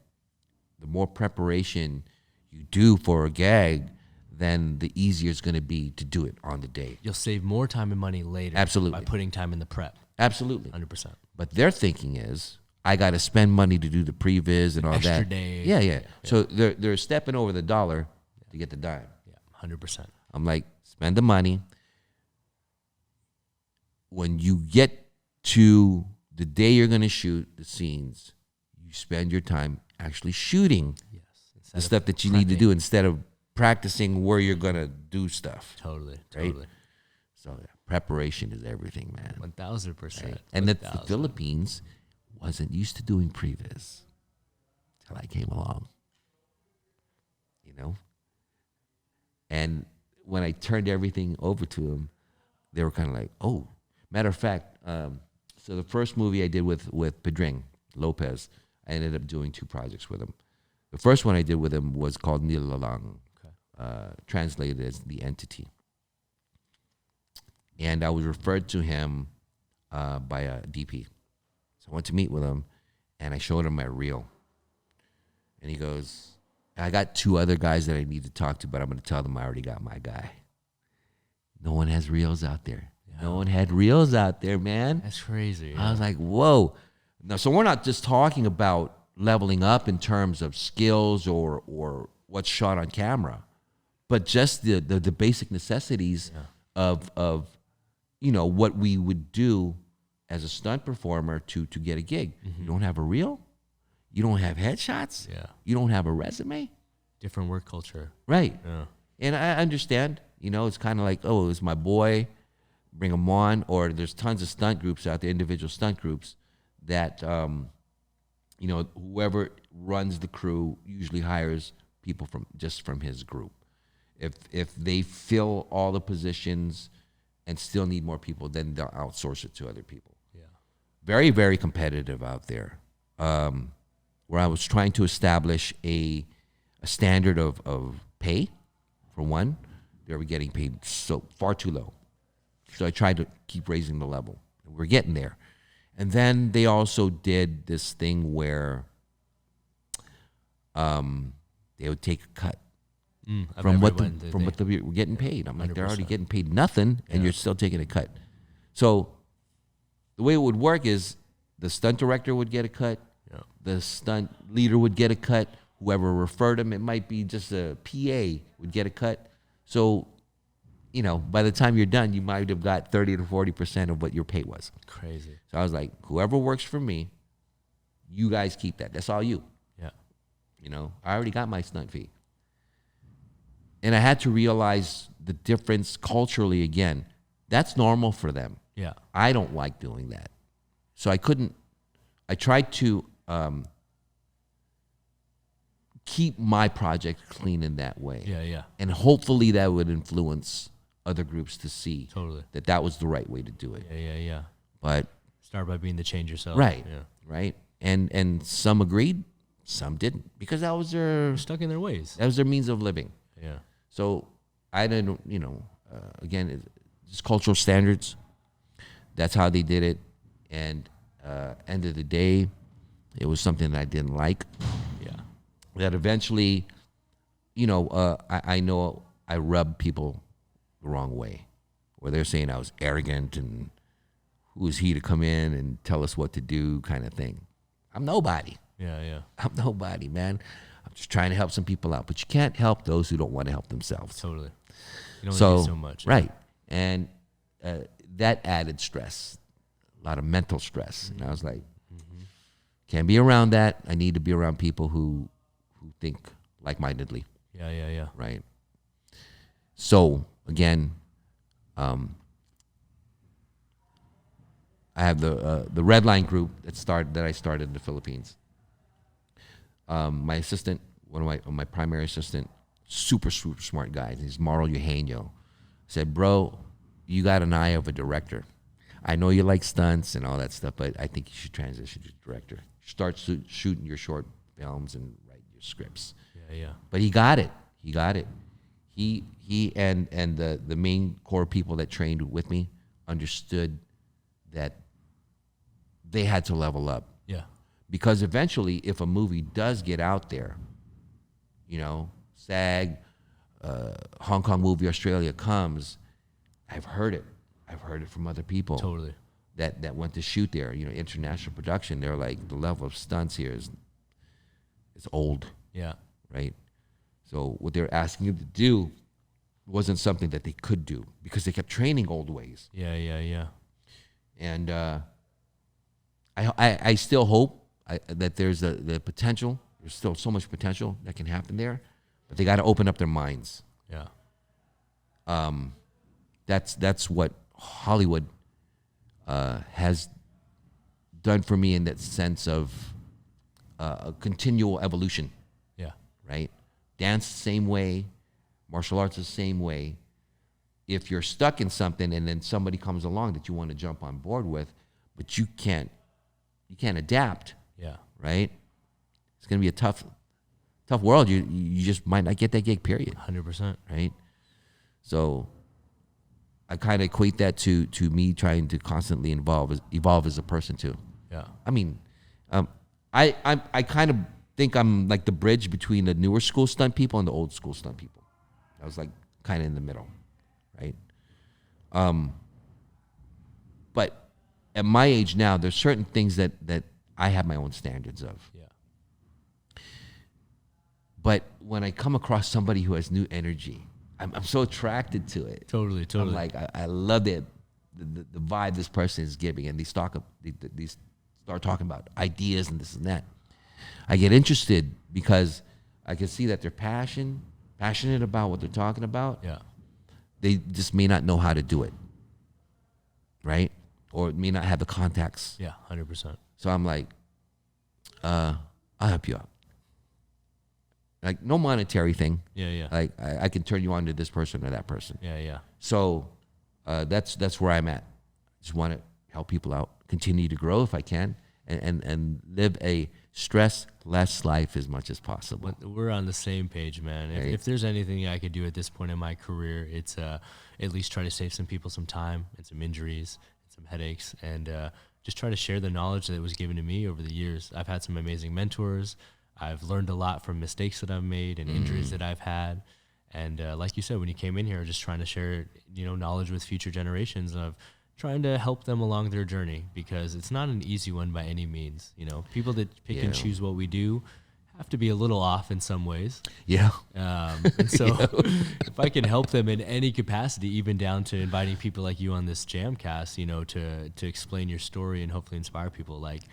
A: the more preparation you do for a gag, then the easier it's going to be to do it on the day.
B: You'll save more time and money later.
A: Absolutely.
B: By putting time in the prep.
A: Absolutely.
B: 100%.
A: But their thinking is, I got to spend money to do the previs and all
B: Extra
A: that.
B: day.
A: Yeah. So they're stepping over the dollar to get the dime.
B: Yeah, 100%.
A: I'm like, spend the money. When you get to the day you're going to shoot the scenes, you spend your time actually shooting the stuff that you need to do instead of practicing where you're going to do stuff.
B: Totally.
A: So preparation is everything, man.
B: 1,000%.
A: Right? And the Philippines wasn't used to doing previs till I came along, you know? And when I turned everything over to them, they were kind of like, oh. Matter of fact, so the first movie I did with Pedring Lopez, I ended up doing 2 projects with him. The first one I did with him was called Nilalang, translated as The Entity. And I was referred to him by a DP. So I went to meet with him, and I showed him my reel. And he goes, I got 2 other guys that I need to talk to, but I'm going to tell them I already got my guy. No one has reels out there. No one had reels out there, man.
B: That's crazy.
A: I was like, whoa. Now, so we're not just talking about leveling up in terms of skills or what's shot on camera, but just the basic necessities of what we would do as a stunt performer to get a gig. Mm-hmm. You don't have a reel. You don't have headshots.
B: Yeah.
A: You don't have a resume.
B: Different work culture.
A: Right.
B: Yeah.
A: And I understand, it's kind of like, oh, it's my boy, bring him on. Or there's tons of stunt groups out there, individual stunt groups that, whoever runs the crew usually hires people from his group. If they fill all the positions and still need more people, then they'll outsource it to other people.
B: Yeah.
A: Very, very competitive out there. Where I was trying to establish a standard of pay, for one. They were getting paid so far too low. So I tried to keep raising the level. We're getting there. And then they also did this thing where they would take a cut from what they were getting paid. I'm like, 100%. They're already getting paid nothing, and you're still taking a cut. So the way it would work is the stunt director would get a cut, the stunt leader would get a cut, whoever referred him, it might be just a PA, would get a cut. So, by the time you're done, you might have got 30 to 40% of what your pay was.
B: Crazy.
A: So I was like, whoever works for me, you guys keep that. That's all you.
B: Yeah.
A: I already got my stunt fee. And I had to realize the difference culturally again. That's normal for them.
B: Yeah.
A: I don't like doing that. So I tried to keep my project clean in that way.
B: Yeah.
A: And hopefully that would influence other groups to see that was the right way to do it.
B: Yeah.
A: But
B: start by being the change yourself.
A: Right.
B: Yeah.
A: Right. And some agreed, some didn't, because that was
B: They're stuck in their ways.
A: That was their means of living.
B: Yeah.
A: So I didn't, again, just cultural standards. That's how they did it. And end of the day, it was something that I didn't like.
B: Yeah.
A: That eventually, I know I rubbed people the wrong way, where they're saying I was arrogant and who is he to come in and tell us what to do, kind of thing. I'm nobody.
B: Yeah.
A: I'm nobody, man. I'm just trying to help some people out, but you can't help those who don't want to help themselves.
B: Totally. You don't do so much.
A: Right. And that added stress, a lot of mental stress. And I was like, can't be around that. I need to be around people who think like-mindedly.
B: Yeah.
A: Right. So again, I have the Redline group that I started in the Philippines. My assistant, one of my primary assistant, super smart guy. He's Mauro Eugenio. Said, bro, you got an eye of a director. I know you like stunts and all that stuff, but I think you should transition to director. Start shooting your short films and write your scripts.
B: Yeah.
A: But he got it. He and the main core people that trained with me understood that they had to level up.
B: Yeah.
A: Because eventually, if a movie does get out there, SAG, Hong Kong movie Australia comes, I've heard it. I've heard it from other people
B: Totally.
A: that went to shoot there. You know, international production. They're like, the level of stunts here is old,
B: Yeah.
A: right? So what they're asking you to do wasn't something that they could do because they kept training old ways.
B: Yeah.
A: And I still hope that there's the potential. There's still so much potential that can happen there, but they got to open up their minds.
B: Yeah.
A: That's what Hollywood has done for me in that sense of a continual evolution,
B: Yeah.
A: right? Dance the same way, martial arts the same way. If you're stuck in something and then somebody comes along that you want to jump on board with, but you can't adapt,
B: Yeah.
A: right? It's going to be a tough world. You just might not get that gig, period.
B: 100%. Right?
A: So I kind of equate that to me trying to constantly evolve as a person too.
B: Yeah.
A: I mean, I kind of think I'm like the bridge between the newer school stunt people and the old school stunt people. I was like kind of in the middle, right? But at my age now, there's certain things that I have my own standards of.
B: Yeah.
A: But when I come across somebody who has new energy, I'm so attracted to it.
B: Totally.
A: I'm like, I love it, the vibe this person is giving, and they start talking about ideas and this and that. I get interested because I can see that they're passionate about what they're talking about.
B: Yeah.
A: They just may not know how to do it, right? Or may not have the contacts.
B: Yeah. 100%.
A: So I'm like, I'll help you out. Like, no monetary thing.
B: Yeah.
A: Like, I can turn you on to this person or that person.
B: Yeah.
A: So that's where I'm at. Just want to help people out, continue to grow if I can, and live a stress-less life as much as possible.
B: We're on the same page, man.
A: Right.
B: If there's anything I could do at this point in my career, it's at least try to save some people some time and some injuries and some headaches, and just try to share the knowledge that was given to me over the years. I've had some amazing mentors. I've learned a lot from mistakes that I've made and injuries that I've had. And like you said, when you came in here, just trying to share, knowledge with future generations of trying to help them along their journey, because it's not an easy one by any means. People that pick and choose what we do have to be a little off in some ways.
A: Yeah.
B: And so if I can help them in any capacity, even down to inviting people like you on this JAMCast, to explain your story and hopefully inspire people, like,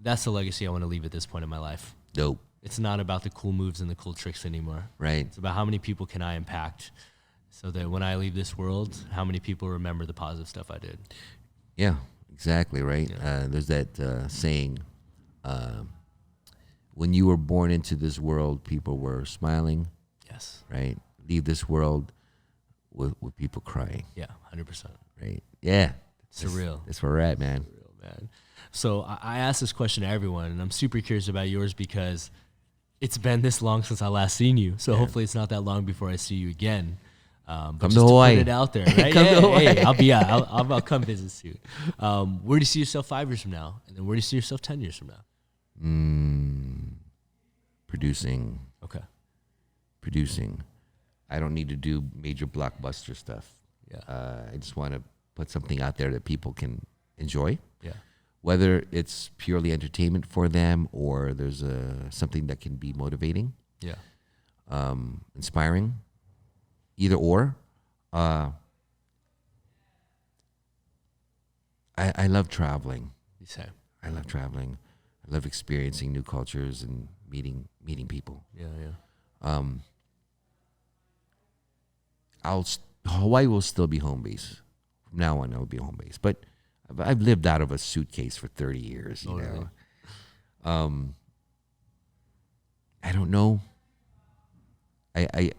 B: that's the legacy I want to leave at this point in my life.
A: Dope.
B: It's not about the cool moves and the cool tricks anymore.
A: Right.
B: It's about how many people can I impact, so that when I leave this world, how many people remember the positive stuff I did.
A: Yeah, exactly, right?
B: Yeah.
A: There's that saying, when you were born into this world, people were smiling.
B: Yes.
A: Right? Leave this world with people crying.
B: Yeah, 100%.
A: Right? Yeah.
B: Surreal.
A: That's where we're at, man.
B: Surreal, man. So I ask this question to everyone, and I'm super curious about yours because it's been this long since I last seen you. So hopefully it's not that long before I see you again. But
A: come
B: just
A: to Hawaii.
B: Put it out there, right?
A: Come to Hawaii.
B: Hey, I'll be out. I'll come visit soon. Where do you see yourself 5 years from now? And then where do you see yourself 10 years from now?
A: Producing.
B: Okay.
A: Producing. I don't need to do major blockbuster stuff.
B: Yeah.
A: I just want to put something out there that people can enjoy.
B: Yeah.
A: Whether it's purely entertainment for them or there's something that can be motivating,
B: Yeah.
A: inspiring, either or. I love traveling.
B: Same.
A: I love traveling. I love experiencing new cultures and meeting people.
B: Yeah.
A: Hawaii will still be home base. From now on, it will be home base. But I've lived out of a suitcase for 30 years, you
B: Totally.
A: know. I don't know. I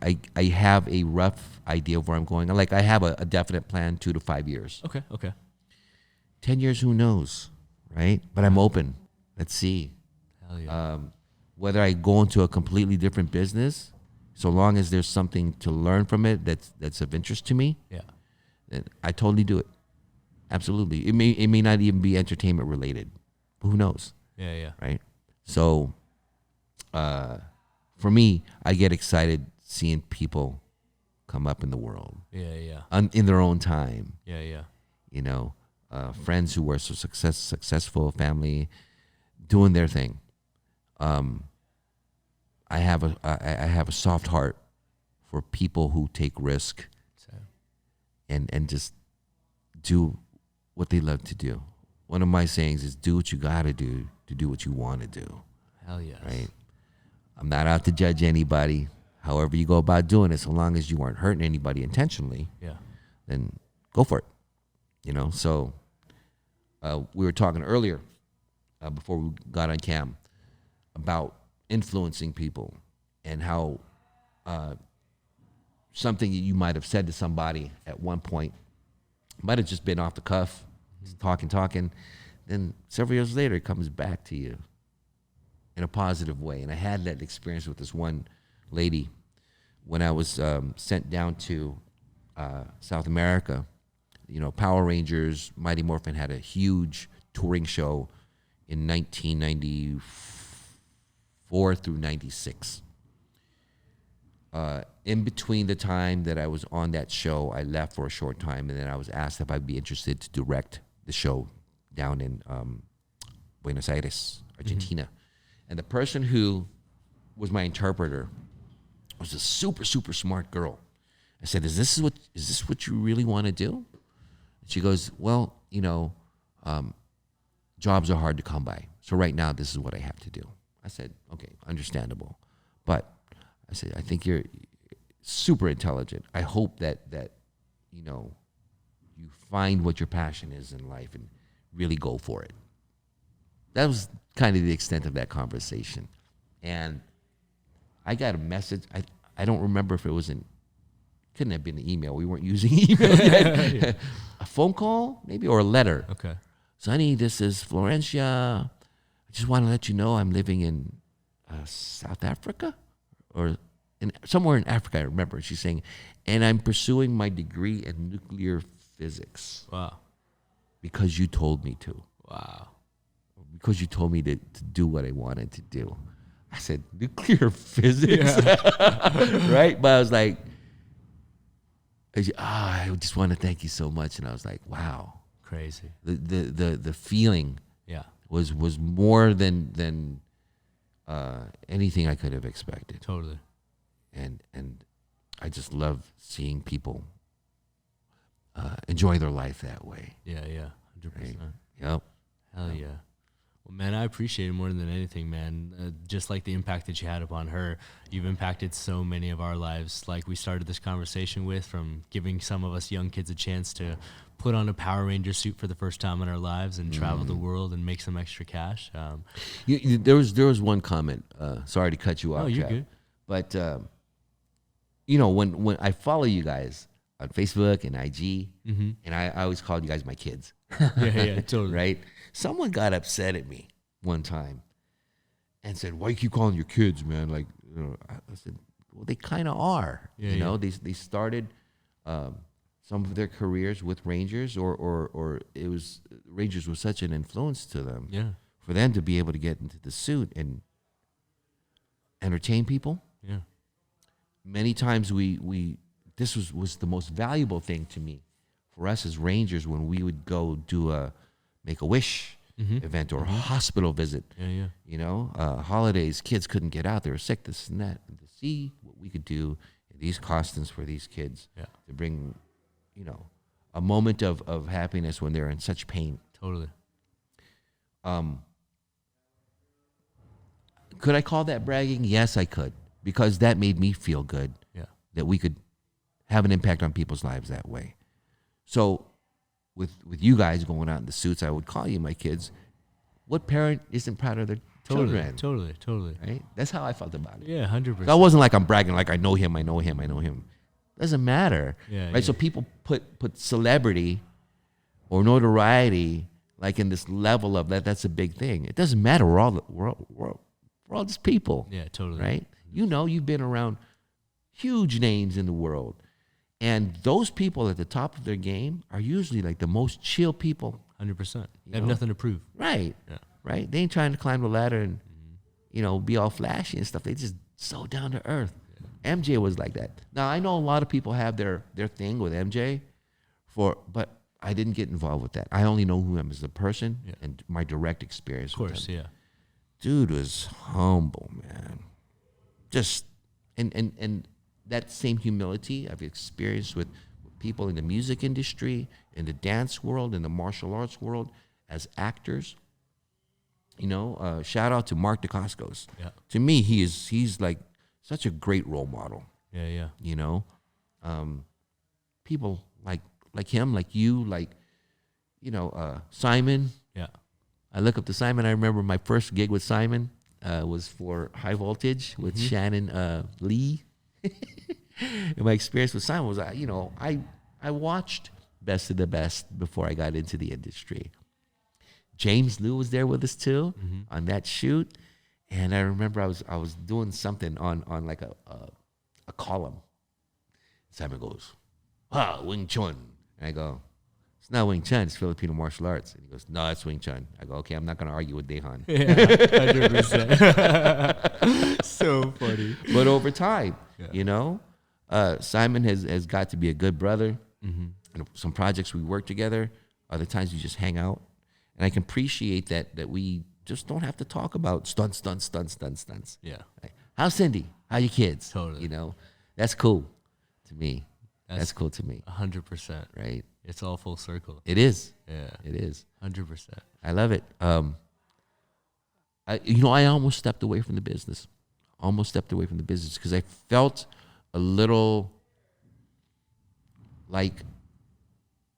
A: have a rough idea of where I'm going. Like, I have a definite plan, 2 to 5 years.
B: Okay.
A: 10 years, who knows, right? But I'm open. Let's see.
B: Hell yeah.
A: Whether I go into a completely different business, so long as there's something to learn from it that's of interest to me,
B: Yeah.
A: then I totally do it. Absolutely. It may not even be entertainment related. But who knows?
B: Yeah.
A: Right? So for me, I get excited seeing people come up in the world.
B: Yeah.
A: In their own time.
B: Yeah.
A: You know, friends who were so successful, family doing their thing. I have a soft heart for people who take risk and just do what they love to do. One of my sayings is do what you got to do what you want to do.
B: Hell yes.
A: Right? I'm not out to judge anybody. However you go about doing it, so long as you aren't hurting anybody intentionally, then go for it. You know, so we were talking earlier before we got on cam about influencing people and how something you might have said to somebody at one point might have just been off the cuff, talking. Then several years later, it comes back to you in a positive way. And I had that experience with this one lady when I was sent down to South America. You know, Power Rangers, Mighty Morphin had a huge touring show in 1994 through 96. In between the time that I was on that show, I left for a short time, and then I was asked if I'd be interested to direct the show down in Buenos Aires, Argentina. And the person who was my interpreter was a super, super smart girl. I said, is this what you really want to do? And she goes, well, you know, jobs are hard to come by. So right now, this is what I have to do. I said, okay, understandable. But I said, I think you're super intelligent. I hope that you know, you find what your passion is in life and really go for it. That was kind of the extent of that conversation. And I got a message. I don't remember if it was couldn't have been an email. We weren't using email yet. A phone call, maybe, or a letter.
B: Okay.
A: Sonny, this is Florencia. I just want to let you know I'm living in South Africa or somewhere in Africa, I remember. She's saying, and I'm pursuing my degree in nuclear physics.
B: Wow. Because
A: you told me to.
B: Wow.
A: Because you told me to do what I wanted to do. I said, nuclear physics? Right? But I was like, I just want to thank you so much. And I was like, wow.
B: Crazy.
A: The feeling was more than anything I could have expected.
B: Totally.
A: And I just love seeing people enjoy their life that way.
B: Yeah, 100%.
A: Right? Yep.
B: Hell yeah. Well, man, I appreciate it more than anything, man. Just like the impact that you had upon her, you've impacted so many of our lives. Like we started this conversation with, from giving some of us young kids a chance to put on a Power Ranger suit for the first time in our lives and travel the world and make some extra cash.
A: There was one comment. Sorry to cut you off.
B: Oh, you're
A: Chad,
B: good.
A: But you know, when I follow you guys on Facebook and IG, and I always called you guys my kids.
B: Yeah, totally.
A: Right? Someone got upset at me one time and said, "Why you keep calling your kids, man?" Like, you know, I said, "Well, they kind of are. You know, they started some of their careers with Rangers, or it was Rangers was such an influence to them.
B: Yeah.
A: For them to be able to get into the suit and entertain people.
B: Yeah.
A: Many times this was the most valuable thing to me for us as Rangers when we would go do a Make-A-Wish event or a hospital visit.
B: Yeah.
A: You know, holidays, kids couldn't get out. They were sick, this and that. And to see what we could do in these costumes for these kids to bring, you know, a moment of happiness when they're in such pain.
B: Totally.
A: Could I call that bragging? Yes, I could, because that made me feel good.
B: Yeah.
A: That we could have an impact on people's lives that way. So with you guys going out in the suits, I would call you my kids. What parent isn't proud of their children?
B: Totally.
A: Right? That's how I felt about it.
B: Yeah, 100%.
A: So I wasn't like I'm bragging like I know him. Doesn't matter.
B: Yeah,
A: right? So people put celebrity or notoriety like in this level of that's a big thing. It doesn't matter. We're all just people.
B: Yeah, totally.
A: Right? You know, you've been around huge names in the world. And those people at the top of their game are usually like the most chill people.
B: 100%. They have nothing to prove.
A: Right.
B: Yeah.
A: Right. They ain't trying to climb the ladder and, you know, be all flashy and stuff. They just so down to earth. MJ was like that. Now I know a lot of people have their thing with MJ, but I didn't get involved with that. I only know who I am as a person and my direct experience.
B: Of course,
A: with him.
B: yeah.
A: Dude was humble, man. Just and that same humility I've experienced with people in the music industry, in the dance world, in the martial arts world, as actors. You know, shout out to Mark Dacascos.
B: Yeah.
A: To me, he's like such a great role model.
B: Yeah, yeah.
A: You know, people like him, like you, like, you know, Simon.
B: Yeah.
A: I look up to Simon. I remember my first gig with Simon was for High Voltage with Shannon Lee. And my experience with Simon was, you know, I watched Best of the Best before I got into the industry. James Liu was there with us too on that shoot, and I remember I was doing something on like a column. Simon goes, Wing Chun, and I go, it's not Wing Chun, it's Filipino martial arts. And he goes, no, it's Wing Chun. I go, okay, I'm not gonna argue with Dehan.
B: Yeah, 100%. So funny.
A: But over time, you know, Simon has got to be a good brother. You know, some projects we work together, other times we just hang out. And I can appreciate that we just don't have to talk about stunts.
B: Yeah.
A: Like, how's Cindy? How your kids?
B: Totally.
A: You know, that's cool to me. That's cool to me.
B: 100%.
A: Right?
B: It's all full circle.
A: It is.
B: Yeah.
A: It is.
B: 100%.
A: I love it. I almost stepped away from the business. Because I felt a little like,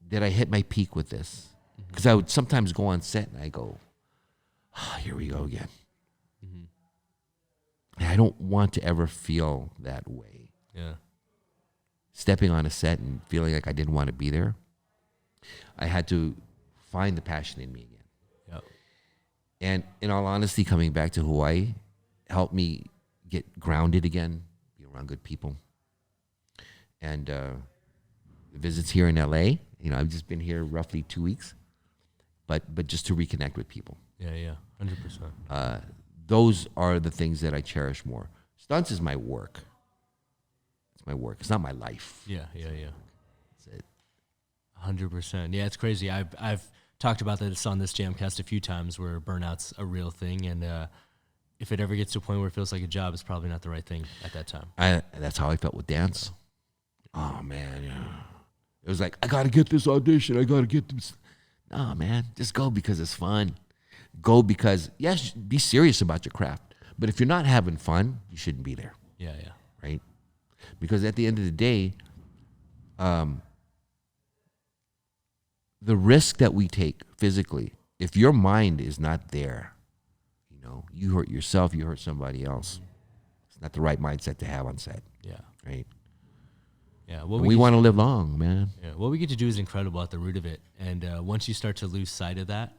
A: did I hit my peak with this? Because I would sometimes go on set and I go, here we go again. And I don't want to ever feel that way.
B: Yeah.
A: Stepping on a set and feeling like I didn't want to be there. I had to find the passion in me again.
B: Yep.
A: And in all honesty, coming back to Hawaii helped me get grounded again, be around good people. And the visits here in LA, you know, I've just been here roughly 2 weeks. But just to reconnect with people.
B: Yeah, 100%.
A: Those are the things that I cherish more. Stunts is my work. It's my work. It's not my life.
B: Yeah.
A: That's it.
B: 100%. Yeah, it's crazy. I've talked about this on this JAMCast a few times where burnout's a real thing, and if it ever gets to a point where it feels like a job, it's probably not the right thing at that time.
A: That's how I felt with dance. Oh, man. Yeah. It was like, I got to get this audition. I got to get this. No, man, just go because it's fun. Go because, yes, be serious about your craft. But if you're not having fun, you shouldn't be there.
B: Yeah.
A: Right? Because at the end of the day, the risk that we take physically, if your mind is not there, you know, you hurt yourself, you hurt somebody else. It's not the right mindset to have on set.
B: Yeah.
A: Right?
B: Yeah.
A: We want to live long, man.
B: Yeah. What we get to do is incredible at the root of it. And once you start to lose sight of that,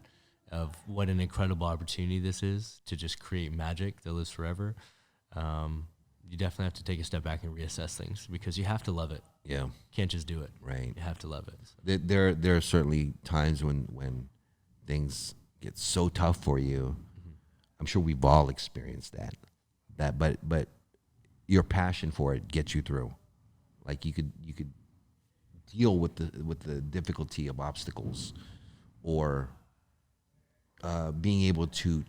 B: of what an incredible opportunity this is to just create magic that lives forever, you definitely have to take a step back and reassess things because you have to love it.
A: Yeah.
B: Can't just do it.
A: Right.
B: You have to love it. So.
A: There are certainly times when things get so tough for you. I'm sure we've all experienced that. But your passion for it gets you through. Like you could deal with the difficulty of obstacles, or being able to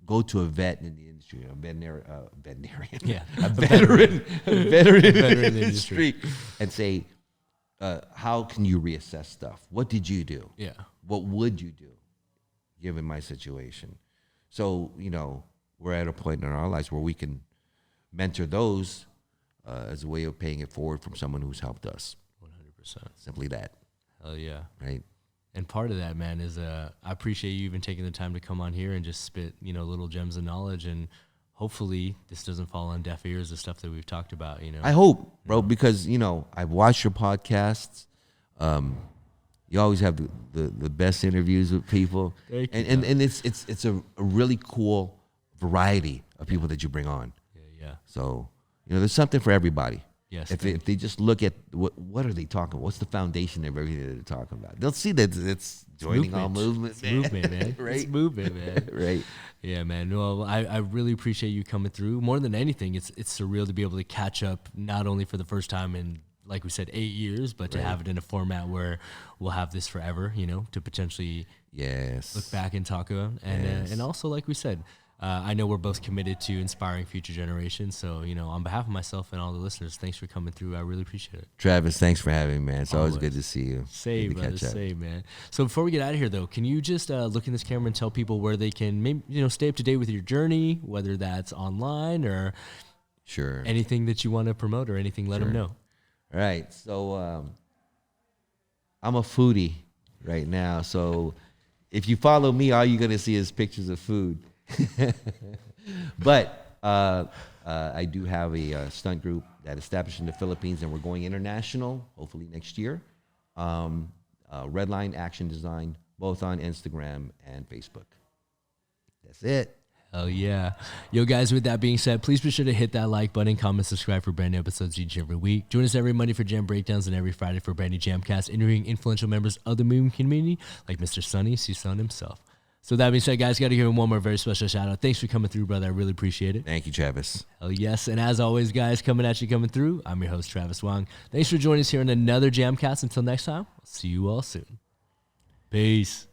A: go to a vet in the industry, a veterinarian,
B: Yeah,
A: a veteran in the
B: in the
A: industry, and say, how can you reassess stuff? What did you do?
B: Yeah.
A: What would you do, given my situation? So, you know, we're at a point in our lives where we can mentor those as a way of paying it forward from someone who's helped us.
B: 100%.
A: Simply that.
B: Hell yeah.
A: Right.
B: And part of that, man, is I appreciate you even taking the time to come on here and just spit, you know, little gems of knowledge. And hopefully this doesn't fall on deaf ears, the stuff that we've talked about, you know.
A: I hope, bro, because, you know, I've watched your podcasts. You always have the best interviews with people.
B: Thank you,
A: and it's a really cool variety of people that you bring on.
B: Yeah.
A: So, you know, there's something for everybody.
B: Yes.
A: If they just look at what are they talking about? What's the foundation of everything that they're talking about? They'll see that it's joining all movements.
B: It's movement, man.
A: Right?
B: It's movement, man.
A: Right.
B: Yeah, man. Well, I really appreciate you coming through. More than anything, it's surreal to be able to catch up, not only for the first time in, like we said, 8 years, but to have it in a format where we'll have this forever, you know, to potentially look back and talk about. And also, like we said, I know we're both committed to inspiring future generations. So, you know, on behalf of myself and all the listeners, thanks for coming through. I really appreciate it.
A: Travis, thanks for having me, man. It's always good to see you.
B: Same, brother. Same, man. So before we get out of here, though, can you just look in this camera and tell people where they can, maybe, you know, stay up to date with your journey, whether that's online or anything that you want to promote or anything, let them know.
A: All right. So I'm a foodie right now. So if you follow me, all you're going to see is pictures of food. But I do have a stunt group that established in the Philippines, and we're going international, hopefully next year. Redline Action Design, both on Instagram and Facebook. That's it.
B: Oh, yeah. Yo, guys, with that being said, please be sure to hit that like button, comment, subscribe for brand new episodes each and every week. Join us every Monday for Jam Breakdowns and every Friday for brand new JAMCast, interviewing influential members of the movement community like Mr. Sonny Sison himself. So that being said, guys, got to give him one more very special shout out. Thanks for coming through, brother. I really appreciate it.
A: Thank you, Travis.
B: Oh, yes. And as always, guys, coming through, I'm your host, Travis Wong. Thanks for joining us here on another JAMCast. Until next time, I'll see you all soon. Peace.